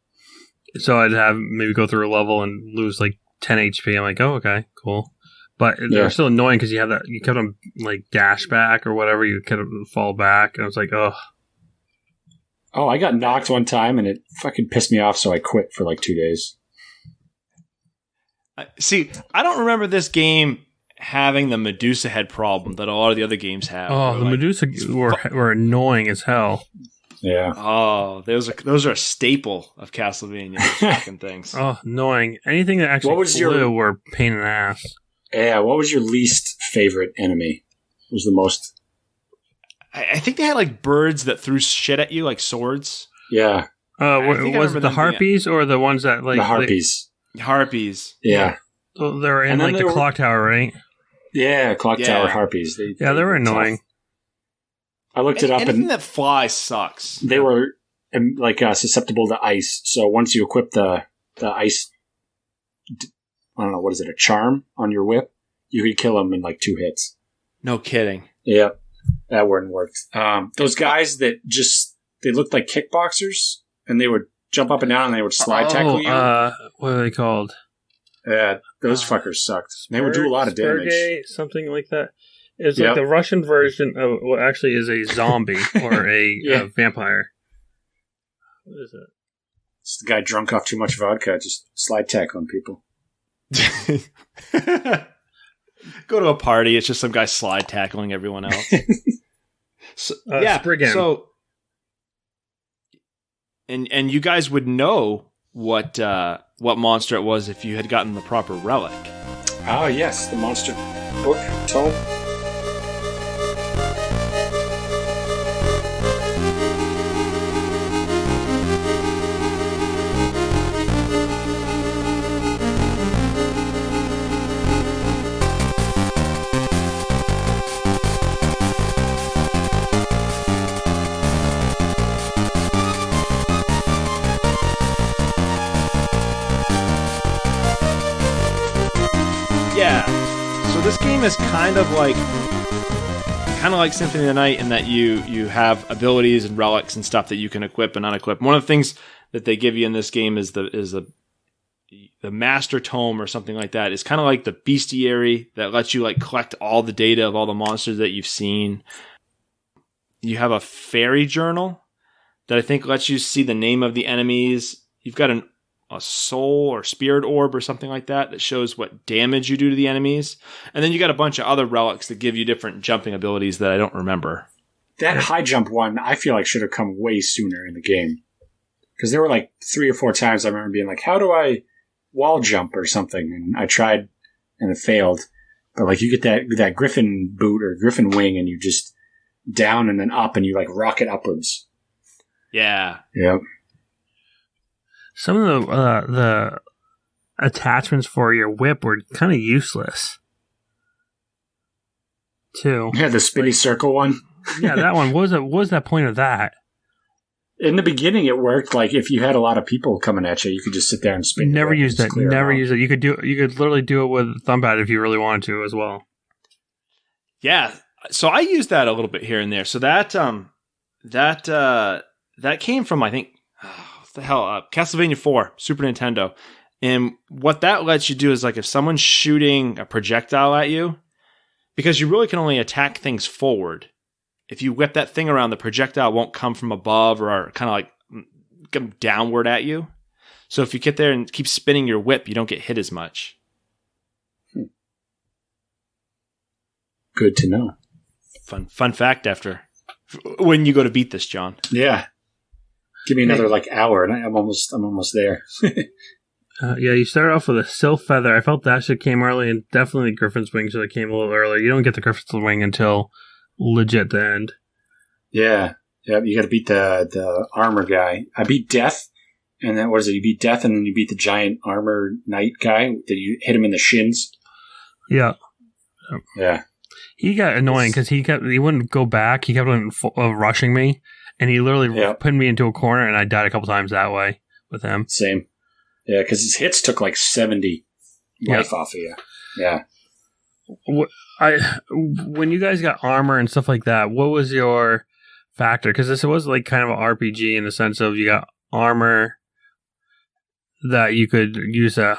So I'd have maybe go through a level and lose like 10 HP. I'm like, oh, okay, cool. But they're still annoying because you kept on like dash back or whatever. You kept on fall back, and I was like, oh. Oh, I got knocked one time, and it fucking pissed me off, so I quit for like 2 days. See, I don't remember this game having the Medusa head problem that a lot of the other games have. Oh, Where, the like, Medusa were annoying as hell. Yeah. Oh, those are a staple of Castlevania. Those fucking things. Oh, annoying. Anything that actually What was flew were pain in the ass. Yeah, what was your least favorite enemy? What was the most? I think they had like birds that threw shit at you, like swords. Yeah, I think I Was remember it the them being- harpies or the ones that like the harpies. Harpies. Yeah. They were in And then like they the were- clock tower, right? Yeah, clock Yeah. tower harpies. They were annoying. tough. I looked it up, Anything and that flies sucks. they were susceptible to ice. So once you equip the ice, I don't know, what is it, a charm on your whip, you could kill them in like 2 hits. No kidding. Yep, that wouldn't work. Those guys that they looked like kickboxers, and they would jump up and down, and they would slide tackle you. What are they called? Yeah, those fuckers sucked. They would do a lot of damage. Spurgay, something like that. It's Yep. like the Russian version of what actually is a zombie or a Yeah. vampire. What is it? It's the guy drunk off too much vodka, just slide tackling people. Go to a party. It's just some guy slide tackling everyone else. So, Spriggan. So, and you guys would know what monster it was if you had gotten the proper relic. Oh, yes, the monster book tome. Yeah. So this game is kind of like Symphony of the Night in that you have abilities and relics and stuff that you can equip and unequip. One of the things that they give you in this game is the Master Tome or something like that. It's kind of like the Bestiary that lets you like collect all the data of all the monsters that you've seen. You have a Fairy Journal that I think lets you see the name of the enemies. You've got a soul or spirit orb or something like that shows what damage you do to the enemies. And then you got a bunch of other relics that give you different jumping abilities that I don't remember. That high jump one, I feel like should have come way sooner in the game. Because there were like 3 or 4 times I remember being like, how do I wall jump or something? And I tried and it failed. But like you get that griffin boot or griffin wing and you just down and then up and you like rocket upwards. Yeah. Yep. Some of the attachments for your whip were kind of useless, too. Yeah, the spinny circle one. Yeah, that one. What was that point of that? In the beginning, it worked. Like if you had a lot of people coming at you, you could just sit there and spin. Never used it. Never used used it. You could literally do it with thumb pad if you really wanted to as well. Yeah. So I use that a little bit here and there. So that came from, I think, what the hell, Castlevania 4, Super Nintendo. And what that lets you do is, like, if someone's shooting a projectile at you, because you really can only attack things forward. If you whip that thing around, the projectile won't come from above or kind of like come downward at you. So if you get there and keep spinning your whip, you don't get hit as much. Good to know. Fun fact after when you go to beat this, John. Yeah. Give me another hour and I'm almost there. Yeah, you start off with a Sylph Feather. I felt that shit came early, and definitely Griffin's Wing should have came a little earlier. You don't get the Griffin's Wing until legit the end. Yeah. Yeah, you got to beat the armor guy. I beat Death, and then what is it? You beat Death, and then you beat the giant armor knight guy. That you hit him in the shins. Yeah. Yeah. He got annoying because he wouldn't go back. He kept on rushing me, and he literally put me into a corner, and I died a couple times that way with him. Same. Yeah, because his hits took 70 life off of you. Yeah. When you guys got armor and stuff like that, what was your factor? Because this was kind of an RPG in the sense of you got armor that you could use to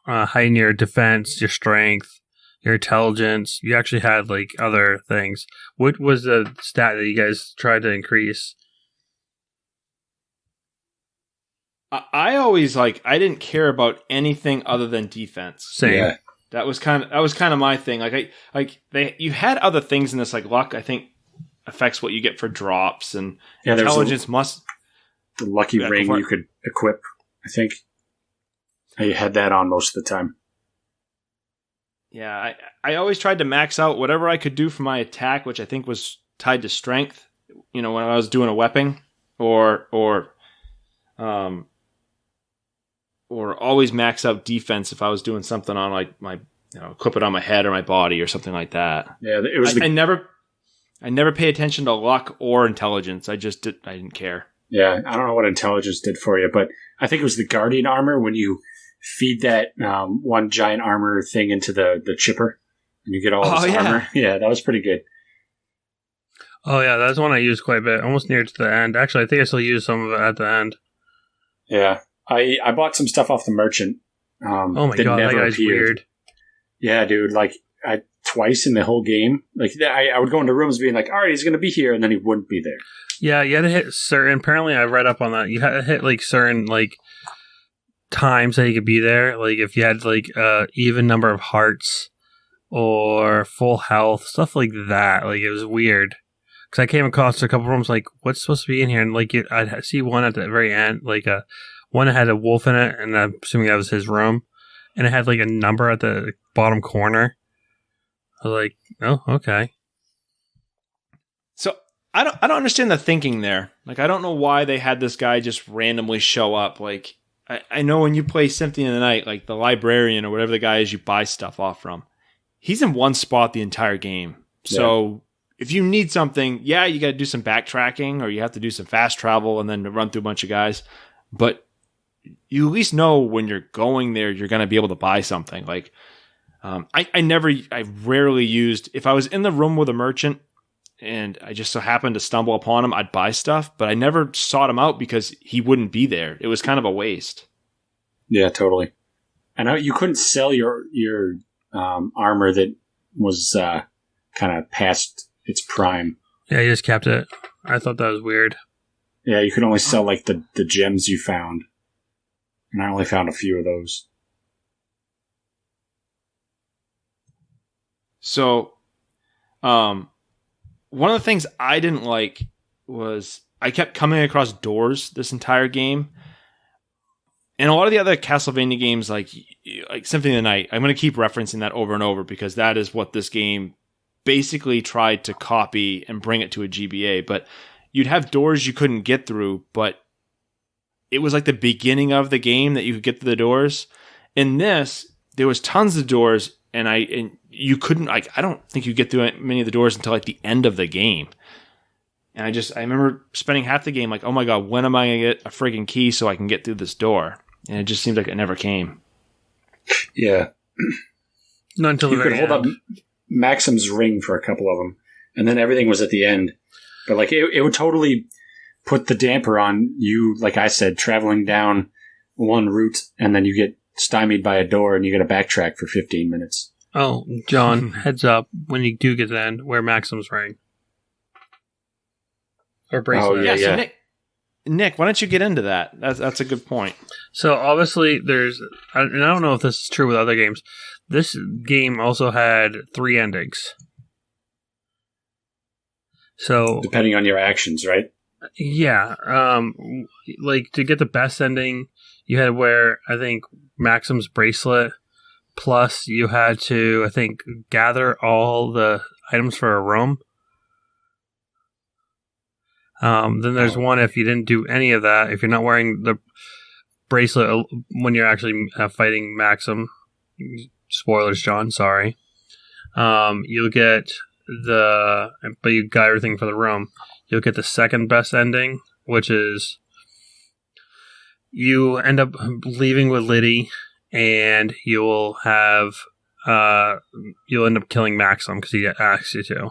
heighten your defense, your strength, your intelligence. You actually had other things. What was the stat that you guys tried to increase? I always I didn't care about anything other than defense. Same. Yeah. That was kind of my thing. You had other things in this, luck. I think affects what you get for drops, and intelligence the lucky ring you could equip. I think you had that on most of the time. Yeah, I always tried to max out whatever I could do for my attack, which I think was tied to strength. When I was doing a weapon, or always max out defense if I was doing something on my equip it on my head or my body or something like that. Yeah, it was. I never pay attention to luck or intelligence. I didn't care. Yeah, I don't know what intelligence did for you, but I think it was the guardian armor when you feed that one giant armor thing into the chipper and you get all this armor. Yeah, that was pretty good. Oh yeah, that's one I used quite a bit, almost near to the end. Actually, I think I still used some of it at the end. Yeah. I bought some stuff off the merchant. Oh my god, that guy's weird. Yeah, dude. Twice in the whole game. I would go into rooms being all right, he's going to be here, and then he wouldn't be there. Yeah, you had to hit certain. Apparently, I read up on that. You had to hit certain times that he could be there. If you had even number of hearts or full health, stuff like that. It was weird. Because I came across a couple rooms what's supposed to be in here, and I'd see one at the very end, one that had a wolf in it, and I'm assuming that was his room, and it had a number at the bottom corner. I was oh, okay. So I don't understand the thinking there. I don't know why they had this guy just randomly show up. I know when you play Symphony of the Night, the librarian or whatever the guy is you buy stuff off from, he's in one spot the entire game. So if you need something, you got to do some backtracking or you have to do some fast travel and then run through a bunch of guys. But you at least know when you're going there, you're going to be able to buy something. I rarely used, if I was in the room with a merchant and I just so happened to stumble upon him, I'd buy stuff, but I never sought him out because he wouldn't be there. It was kind of a waste. Yeah, totally. And you couldn't sell your armor that was kind of past its prime. Yeah, you just kept it. I thought that was weird. Yeah, you could only sell the gems you found. And I only found a few of those. So, one of the things I didn't like was I kept coming across doors this entire game. And a lot of the other Castlevania games, like Symphony of the Night, I'm going to keep referencing that over and over because that is what this game basically tried to copy and bring it to a GBA. But you'd have doors you couldn't get through, but it was the beginning of the game that you could get to the doors. In this, there was tons of doors, and you couldn't, I don't think you get through many of the doors until the end of the game. And I remember spending half the game oh my god, when am I going to get a friggin' key so I can get through this door? And it just seemed like it never came. Yeah. Not until you could hold up Maxim's ring for a couple of them. and then everything was at the end. But like it would totally put the damper on you, like I said, traveling down one route, and then you get stymied by a door, and you got to backtrack for 15 minutes. Oh, John, heads up, when you do get to the end, wear Maxim's ring. Or bracelet. Oh, yeah. So Nick, why don't you get into that? That's a good point. So obviously and I don't know if this is true with other games, this game also had 3 endings. So Depending on your actions, right? yeah, like to get the best ending, you had to wear, I think, Maxim's bracelet, plus you had to, I think, gather all the items for a room. Then there's one if you didn't do any of that, if you're not wearing the bracelet when you're actually fighting Maxim. Spoilers, John, sorry. You'll get but you got everything for the room. You'll get the second best ending, which is you end up leaving with Liddy, and you'll end up killing Maxim because he asks you to.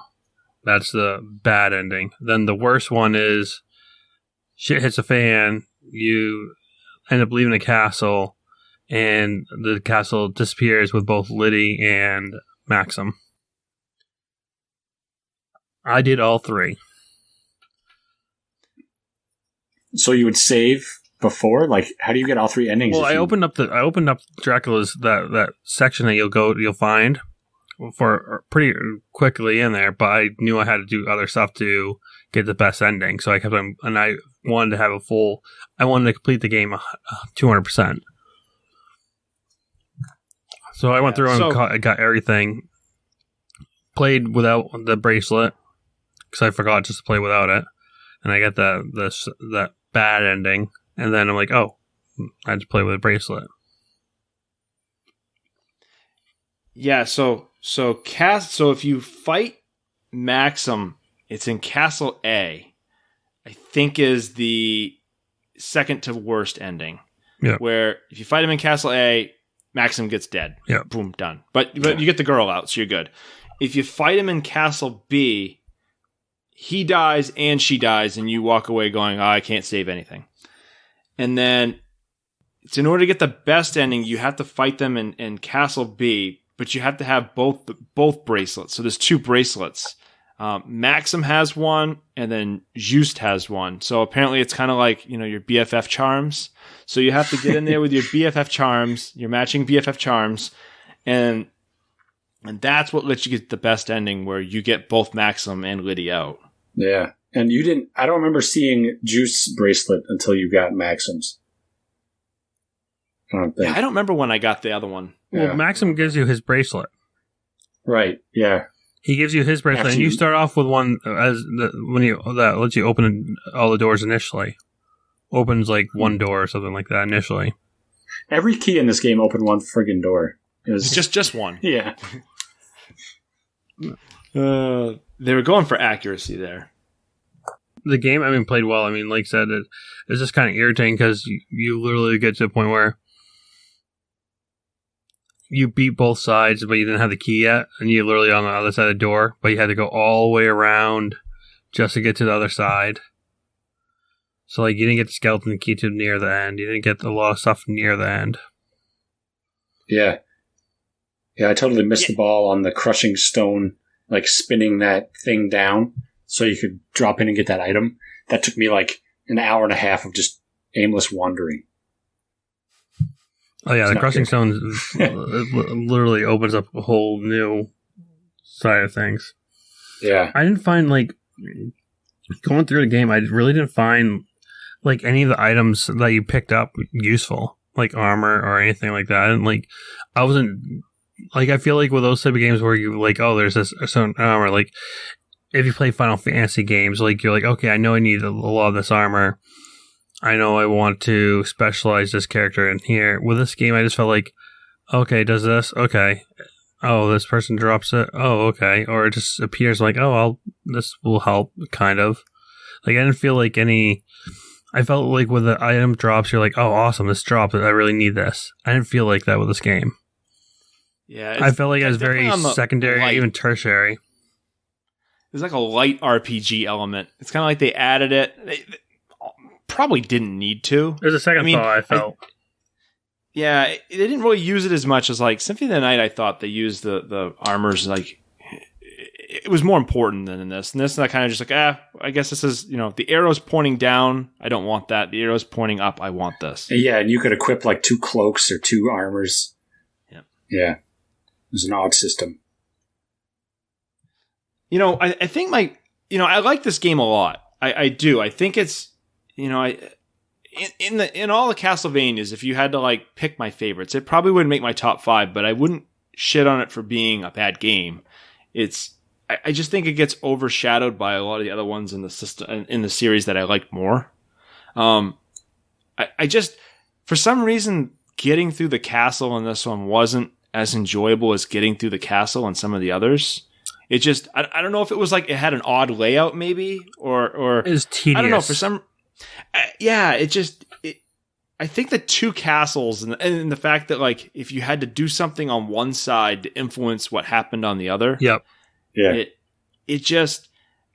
That's the bad ending. Then the worst one is shit hits a fan, you end up leaving the castle, and the castle disappears with both Liddy and Maxim. I did all 3. So you would save before? Like, how do you get all 3 endings? Well, I opened up Dracula's that section that you'll find for pretty quickly in there, but I knew I had to do other stuff to get the best ending, so I kept on, and I wanted to have I wanted to complete the game 200%. So I went through and got everything. Played without the bracelet because I forgot just to play without it, and I got that bad ending, and then I'm like, oh, I had to play with a bracelet. Yeah, so if you fight Maxim, it's in Castle A. I think is the second to worst ending. Yeah. Where if you fight him in Castle A, Maxim gets dead. Yeah. Boom, done. But you get the girl out, so you're good. If you fight him in Castle B, he dies and she dies, and you walk away going, I can't save anything. And then it's in order to get the best ending, you have to fight them in Castle B, but you have to have both bracelets. So there's 2 bracelets. Maxim has one, and then Just has one. So apparently it's kind of like, your BFF charms. So you have to get in there with your BFF charms, your matching BFF charms, and that's what lets you get the best ending, where you get both Maxim and Liddy out. Yeah. And I don't remember seeing Juice's bracelet until you got Maxim's. I don't remember when I got the other one. Well, Yeah. Maxim gives you his bracelet. Right, yeah. He gives you his bracelet, and you start off with one that lets you open all the doors initially. Opens like one door or something like that initially. Every key in this game opened one friggin' door. It's just one. Yeah. They were going for accuracy there. The game, played well. Like I said, it's just kind of irritating because you literally get to a point where you beat both sides, but you didn't have the key yet, and you're literally on the other side of the door, but you had to go all the way around just to get to the other side. So, you didn't get the skeleton key to near the end. You didn't get a lot of stuff near the end. Yeah. Yeah, I totally missed the ball on the crushing stone, spinning that thing down so you could drop in and get that item. That took me an hour and a half of just aimless wandering. Oh, yeah, It's the not crushing good. stone literally opens up a whole new side of things. Yeah. I didn't find, going through the game, I really didn't find, any of the items that you picked up useful, like armor or anything like that. And, I wasn't, I feel like with those type of games where you, there's this certain armor, if you play Final Fantasy games, you're okay, I know I need a lot of this armor. I know I want to specialize this character in here. With this game, I just felt okay, does this? Okay. Oh, this person drops it. Oh, okay. Or it just appears this will help, kind of. I didn't feel I felt with the item drops, you're oh, awesome, this dropped. I really need this. I didn't feel like that with this game. Yeah. I felt it was very definitely on the secondary, light. even tertiary. there's like a light RPG element. It's kind of like they added it. They probably didn't need to. There's a second thought I felt. They didn't really use it as much as like Symphony of the Night. I thought they used the armors like it was more important than in this. And this, I kind of just like, I guess this is, the arrow's pointing down. I don't want that. The arrow's pointing up. I want this. Yeah, and you could equip like 2 cloaks or 2 armors. Yeah. Yeah. It was an odd system. I think I like this game a lot. I do. I think it's, in all the Castlevanias, if you had to like pick my favorites, it probably wouldn't make my top 5, but I wouldn't shit on it for being a bad game. I just think it gets overshadowed by a lot of the other ones in the system in the series that I like more. I just, for some reason, getting through the castle in this one wasn't as enjoyable as getting through the castle in some of the others. It just, I don't know if it was like it had an odd layout maybe, or it was tedious. I don't know, for some, I think the 2 castles and the fact that like if you had to do something on one side to influence what happened on the other. Yep. Yeah. It just,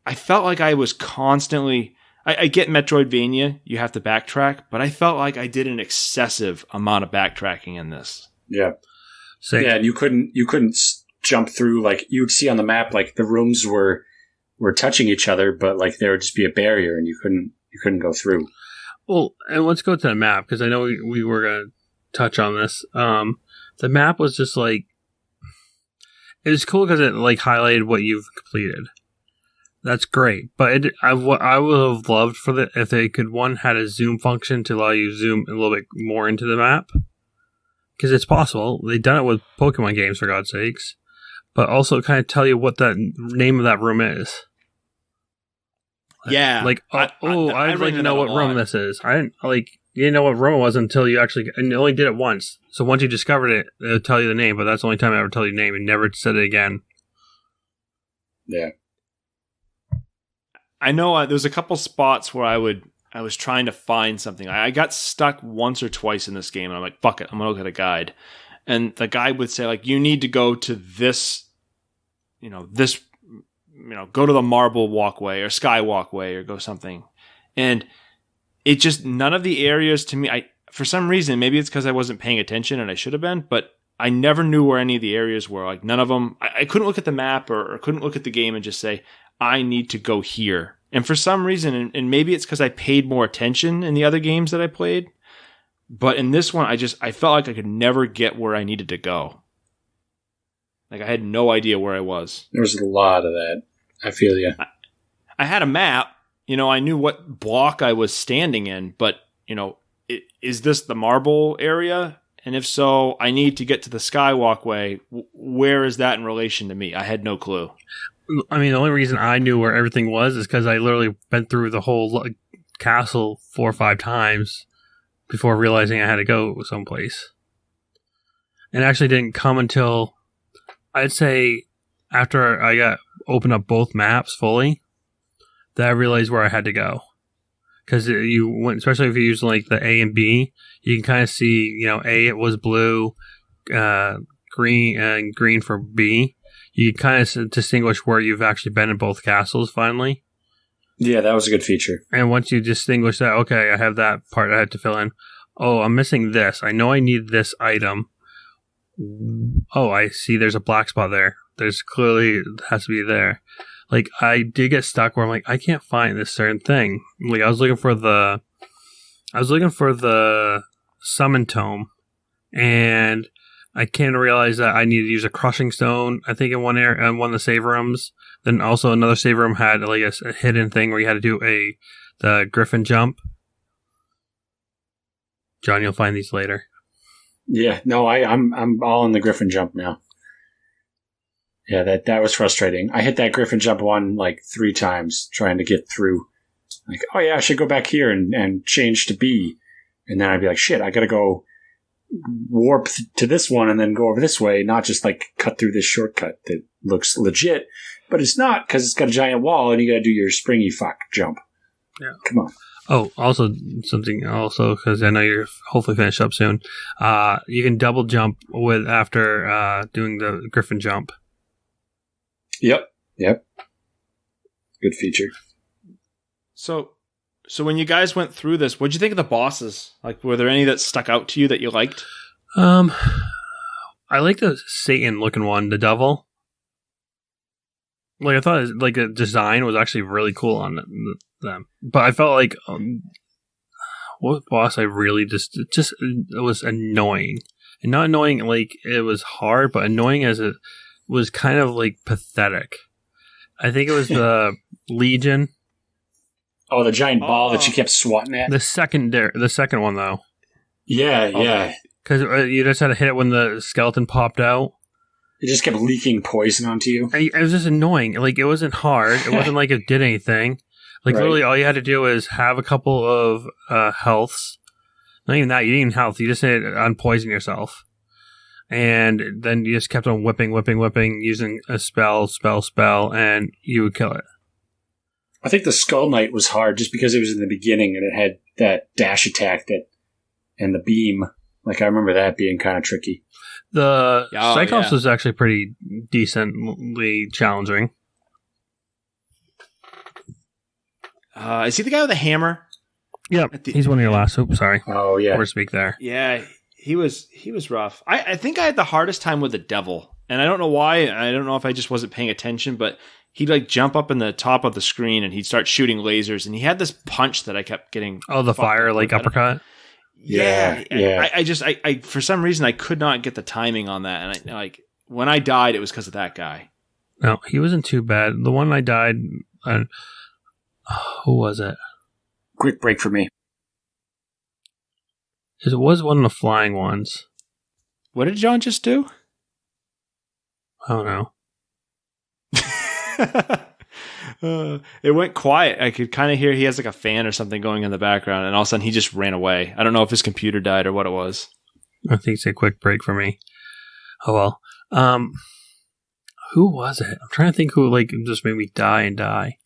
I felt like I was constantly, I get Metroidvania, you have to backtrack, but I felt like I did an excessive amount of backtracking in this. Yeah. Same. Yeah, and you couldn't jump through, like you'd see on the map, like the rooms were touching each other, but like there would just be a barrier and you couldn't go through. Well, and let's go to the map, because I know we were going to touch on this. The map was just like, it was cool because it like highlighted what you've completed. That's great, but I would have loved if they could had a zoom function to allow you to zoom a little bit more into the map, because it's possible. They've done it with Pokemon games, for God's sakes, but also kind of tell you what the name of that room is. Yeah, like I'd like to know what room this is. You didn't know what room it was until you and you only did it once. So once you discovered it, it'll tell you the name, but that's the only time I ever tell you the name and never said it again. Yeah. I know there was a couple spots where I was trying to find something. I got stuck once or twice in this game and I'm like, fuck it, I'm going to look at a guide. And the guide would say like, you need to go to this, go to the marble walkway or sky walkway or go something. And it just, none of the areas to me, for some reason, maybe it's because I wasn't paying attention and I should have been, but I never knew where any of the areas were. Like none of them, I couldn't look at the map or couldn't look at the game and just say, I need to go here. And for some reason, and maybe it's because I paid more attention in the other games that I played, but in this one, I felt like I could never get where I needed to go. Like I had no idea where I was. There was a lot of that. I feel you. I had a map. I knew what block I was standing in, but, is this the marble area? And if so, I need to get to the sky walkway. Where is that in relation to me? I had no clue. I mean, the only reason I knew where everything was is because I literally went through the whole castle 4 or 5 times before realizing I had to go someplace. And it actually didn't come until, I'd say, after I got opened up both maps fully, that I realized where I had to go. Because especially if you use like the A and B, you can kind of see, A, it was blue, green, and green for B. You can kind of distinguish where you've actually been in both castles finally. Yeah, that was a good feature. And once you distinguish that, okay, I have that part I had to fill in. Oh, I'm missing this. I know I need this item. Oh, I see there's a black spot there. There's clearly, it has to be there. Like, I did get stuck where I'm like, I can't find this certain thing. Like, I was looking for the summon tome, and I came to realize that I needed to use a crushing stone, I think in one of the save rooms. Then also another save room had like a hidden thing where you had to do the griffin jump. John, you'll find these later. Yeah, no, I'm all in the griffin jump now. Yeah, that was frustrating. I hit that griffin jump one like 3 times trying to get through. Like, oh yeah, I should go back here and change to B. And then I'd be like, shit, I gotta go warp to this one and then go over this way, not just like cut through this shortcut that looks legit, but it's not because it's got a giant wall and you gotta do your springy fuck jump. Yeah. Come on. Oh, also something because I know you're hopefully finished up soon. You can double jump after doing the griffin jump. Yep. Good feature. So when you guys went through this, what'd you think of the bosses? Like, were there any that stuck out to you that you liked? I like the Satan looking one, the devil. Like, I thought like the design was actually really cool on them, but I felt like what boss I really just it was annoying, and not annoying like it was hard, but annoying as it was kind of like pathetic. I think it was the Legion. Oh, the giant ball that you kept swatting at. The second one though. Yeah. Because you just had to hit it when the skeleton popped out. It just kept leaking poison onto you. And it was just annoying. Like, it wasn't hard. It wasn't like it did anything. Like, literally, all you had to do is have a couple of healths. Not even that. You didn't even health. You just had to unpoison yourself. And then you just kept on whipping, using a spell, and you would kill it. I think the Skull Knight was hard just because it was in the beginning and it had that dash attack and the beam. Like, I remember that being kind of tricky. The Cyclops was actually pretty decently challenging. Is he the guy with the hammer? Yeah, he's one of your last. Oops, sorry. Oh, yeah. Overspeak there. Yeah, he was rough. I think I had the hardest time with the devil. And I don't know why. I don't know if I just wasn't paying attention, but he'd like jump up in the top of the screen and he'd start shooting lasers. And he had this punch that I kept getting. Oh, the fire like uppercut? Yeah. I for some reason I could not get the timing on that, and when I died, it was because of that guy. No, he wasn't too bad. The one I died, who was it? Quick break for me. It was one of the flying ones. What did John just do? I don't know. It went quiet. I could kind of hear he has like a fan or something going in the background, and all of a sudden he just ran away. I don't know if his computer died or what it was. I think it's a quick break for me. Oh well. Who was it? I'm trying to think who like just made me die.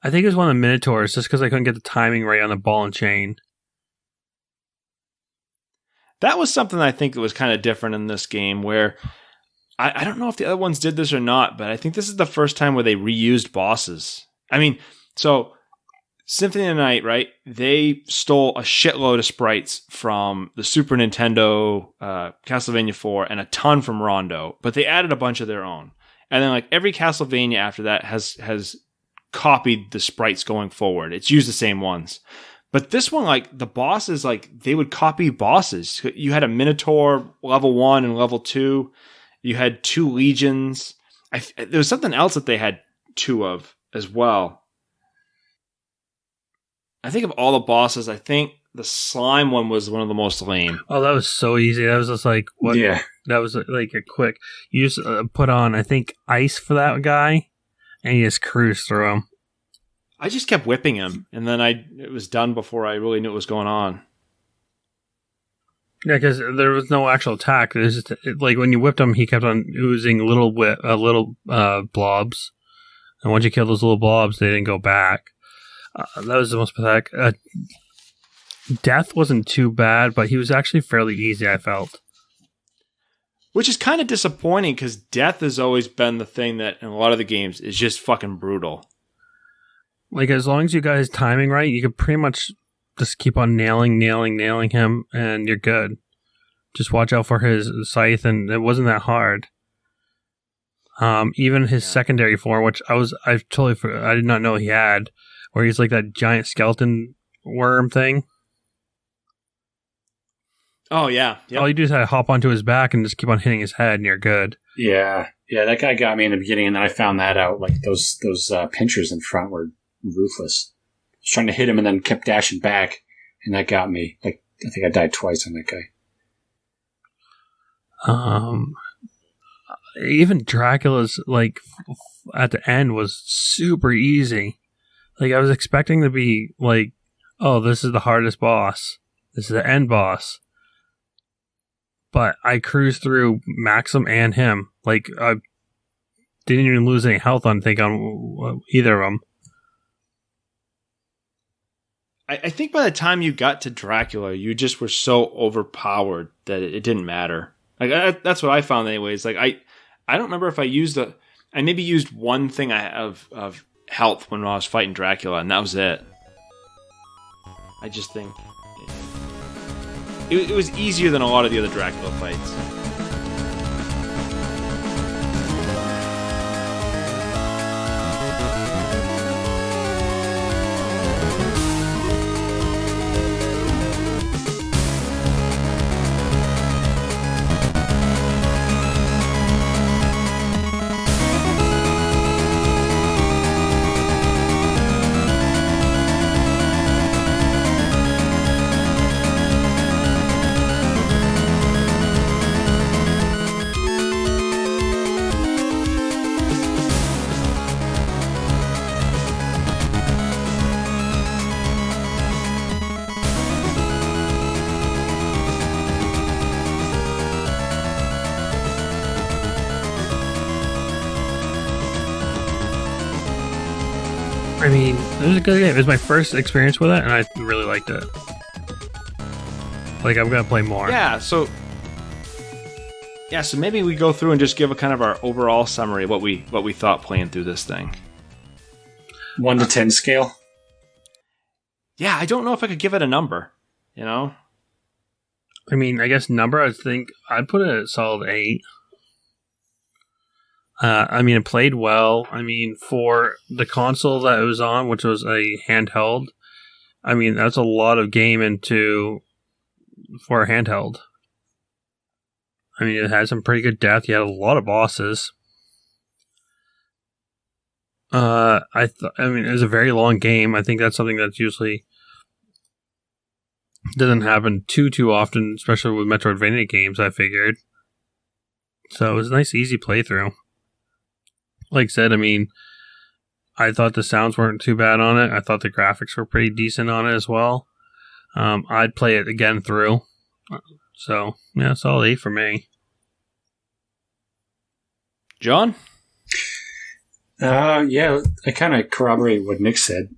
I think it was one of the Minotaurs, just because I couldn't get the timing right on the ball and chain. That was something I think that was kind of different in this game, where I don't know if the other ones did this or not, but I think this is the first time where they reused bosses. I mean, so Symphony of the Night, right? They stole a shitload of sprites from the Super Nintendo, Castlevania 4, and a ton from Rondo, but they added a bunch of their own. And then like every Castlevania after that has copied the sprites going forward. It's used the same ones. But this one, like the bosses, like they would copy bosses. You had a Minotaur level 1 and level 2. You had 2 legions. There was something else that they had 2 of as well. I think of all the bosses, I think the slime one was one of the most lame. Oh, that was so easy. That was just like, what? Yeah. That was like a quick, you just put on, I think, ice for that guy, and you just cruise through him. I just kept whipping him, and then it was done before I really knew what was going on. Yeah, because there was no actual attack. It was just, like when you whipped him, he kept on oozing little blobs, and once you killed those little blobs, they didn't go back. That was the most pathetic. Death wasn't too bad, but he was actually fairly easy, I felt. Which is kind of disappointing, because death has always been the thing that in a lot of the games is just fucking brutal. Like, as long as you got his timing right, you could pretty much just keep on nailing him, and you're good. Just watch out for his scythe, and it wasn't that hard. Even his secondary form, which I did not know he had, where he's like that giant skeleton worm thing. Oh, yeah. Yep. All you do is hop onto his back and just keep on hitting his head, and you're good. Yeah, that guy got me in the beginning, and then I found that out. Like, those pinchers in front were ruthless. I was trying to hit him and then kept dashing back, and that got me. Like, I think I died twice on that guy. Even Dracula's, like, at the end was super easy. Like, I was expecting to be like, oh, this is the hardest boss. This is the end boss. But I cruised through Maxim and him. Like, I didn't even lose any health on either of them. I think by the time you got to Dracula, you just were so overpowered that it didn't matter. Like that's what I found anyways. Like I don't remember if I used I maybe used one thing of health when I was fighting Dracula, and that was it. I just think it was easier than a lot of the other Dracula fights. I mean, it was a good game. It was my first experience with it, and I really liked it. Like, I'm gonna play more. So maybe we go through and just give a kind of our overall summary of what we thought playing through this thing. 1 to 10 scale. Yeah, I don't know if I could give it a number. You know. I mean, I guess number. I think I'd put it at a solid 8. I mean, it played well. I mean, for the console that it was on, which was a handheld, I mean, that's a lot of game for a handheld. I mean, it had some pretty good depth. You had a lot of bosses. I mean, it was a very long game. I think that's something that's usually doesn't happen too often, especially with Metroidvania games, I figured. So it was a nice, easy playthrough. Like I said, I mean, I thought the sounds weren't too bad on it. I thought the graphics were pretty decent on it as well. I'd play it again through. So, yeah, solid 8 for me. John? Yeah, I kind of corroborate what Nick said.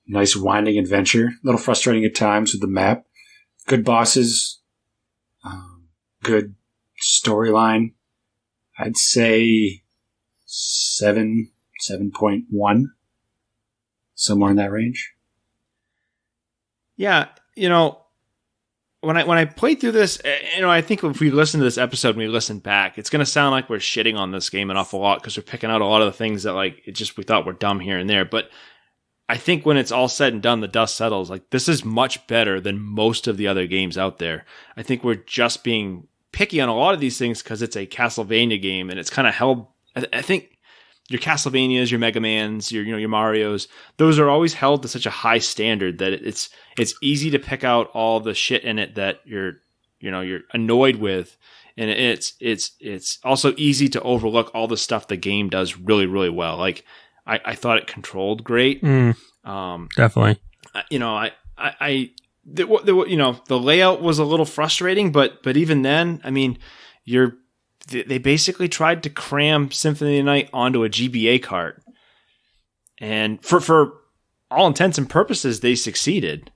Nice winding adventure. A little frustrating at times with the map. Good bosses. Good storyline. I'd say 7.1. Somewhere in that range. Yeah, you know, when I played through this, you know, I think if we listen to this episode and we listen back, it's going to sound like we're shitting on this game an awful lot because we're picking out a lot of the things that like we thought were dumb here and there. But I think when it's all said and done, the dust settles. Like, this is much better than most of the other games out there. I think we're just being picky on a lot of these things because it's a Castlevania game and it's kind of held. I think your Castlevanias, your Mega Mans, your Marios, those are always held to such a high standard that it's easy to pick out all the shit in it that you're annoyed with, and it's also easy to overlook all the stuff the game does really, really well. Like I thought it controlled great. Definitely. The layout was a little frustrating, but even then, I mean, they basically tried to cram Symphony of the Night onto a GBA cart. And for all intents and purposes, they succeeded.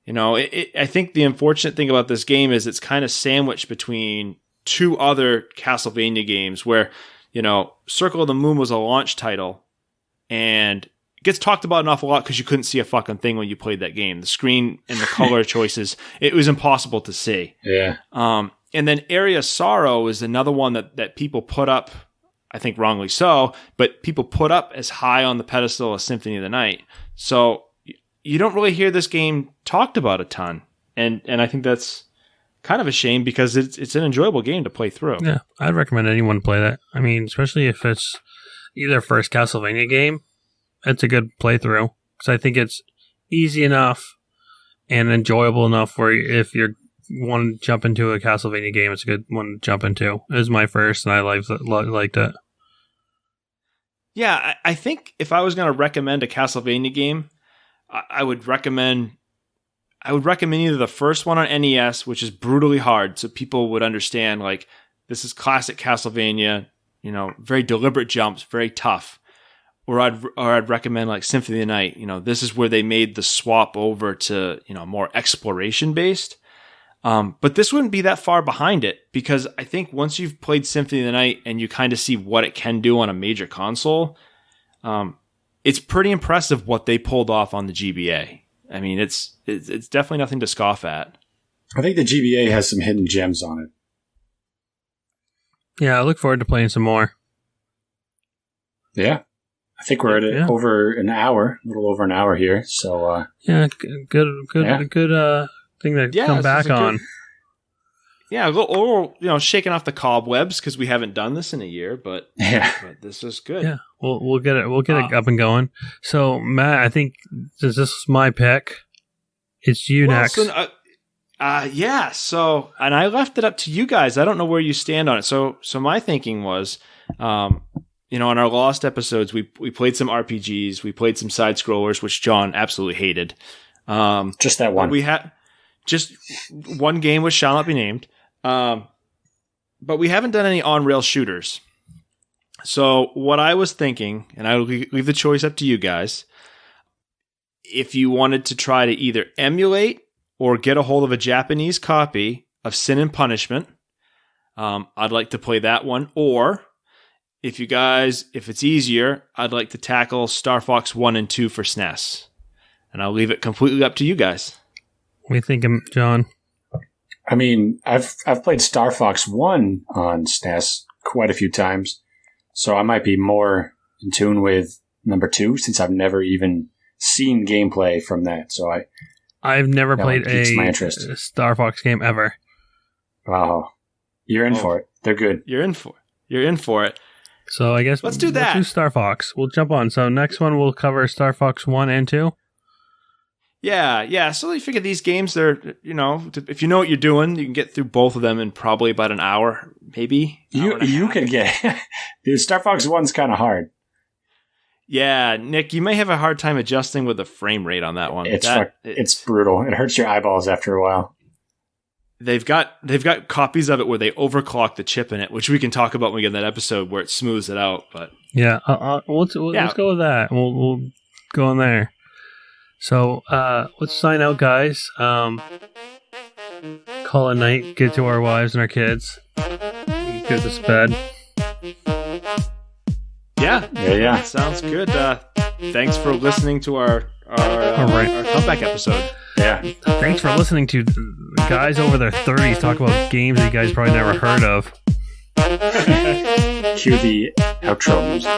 You know, I think the unfortunate thing about this game is it's kind of sandwiched between two other Castlevania games where, you know, Circle of the Moon was a launch title and it gets talked about an awful lot because you couldn't see a fucking thing when you played that game. The screen and the color choices, it was impossible to see. Yeah. And then Area of Sorrow is another one that people put up, I think wrongly so, but people put up as high on the pedestal as Symphony of the Night. So you don't really hear this game talked about a ton. And I think that's kind of a shame because it's an enjoyable game to play through. Yeah, I'd recommend anyone play that. I mean, especially if it's either first Castlevania game, it's a good playthrough. Because I think it's easy enough and enjoyable enough where if you're want to jump into a Castlevania game, it's a good one to jump into. It was my first, and I liked it. Yeah, I think if I was going to recommend a Castlevania game, I would recommend either the first one on NES, which is brutally hard, so people would understand, like, this is classic Castlevania, you know, very deliberate jumps, very tough. Or I'd recommend, like, Symphony of the Night. You know, this is where they made the swap over to, you know, more exploration based. But this wouldn't be that far behind it, because I think once you've played Symphony of the Night and you kind of see what it can do on a major console, it's pretty impressive what they pulled off on the GBA. I mean, it's definitely nothing to scoff at. I think the GBA has some hidden gems on it. Yeah, I look forward to playing some more. Yeah. I think we're at over an hour, a little over an hour here. So yeah, good thing to come back on. Yeah, a little, shaking off the cobwebs because we haven't done this in a year, but this is good. Yeah, we'll get it up and going. So Matt, I think since this is my pick, it's you next. So, and I left it up to you guys. I don't know where you stand on it. So my thinking was, in our Lost episodes, we played some RPGs, we played some side scrollers, which John absolutely hated. Just that one. We had just one game, which shall not be named. But we haven't done any on-rail shooters. So what I was thinking, and I will leave the choice up to you guys, if you wanted to try to either emulate or get a hold of a Japanese copy of Sin and Punishment, I'd like to play that one. Or if it's easier, I'd like to tackle Star Fox 1 and 2 for SNES. And I'll leave it completely up to you guys. What do you think, John? I mean, I've played Star Fox 1 on SNES quite a few times, so I might be more in tune with number 2 since I've never even seen gameplay from that. So I've never played a Star Fox game ever. Wow, you're in for it. They're good. You're in for it. So I guess let's do that. Let's do Star Fox. We'll jump on. So next one we'll cover Star Fox 1 and 2. Yeah. So you figure these games, they're, if you know what you're doing, you can get through both of them in probably about an hour, maybe. You can get dude, Star Fox 1's kind of hard. Yeah, Nick, you may have a hard time adjusting with the frame rate on that one. It's brutal. It hurts your eyeballs after a while. They've got copies of it where they overclock the chip in it, which we can talk about when we get in that episode where it smooths it out. But yeah, let's go with that. We'll go in there. So let's sign out, guys. Call it night. Get to our wives and our kids. Get to bed. Yeah. Sounds good. Thanks for listening to our comeback episode. Yeah. Thanks for listening to guys over their 30s talk about games that you guys probably never heard of. Cue the outro music.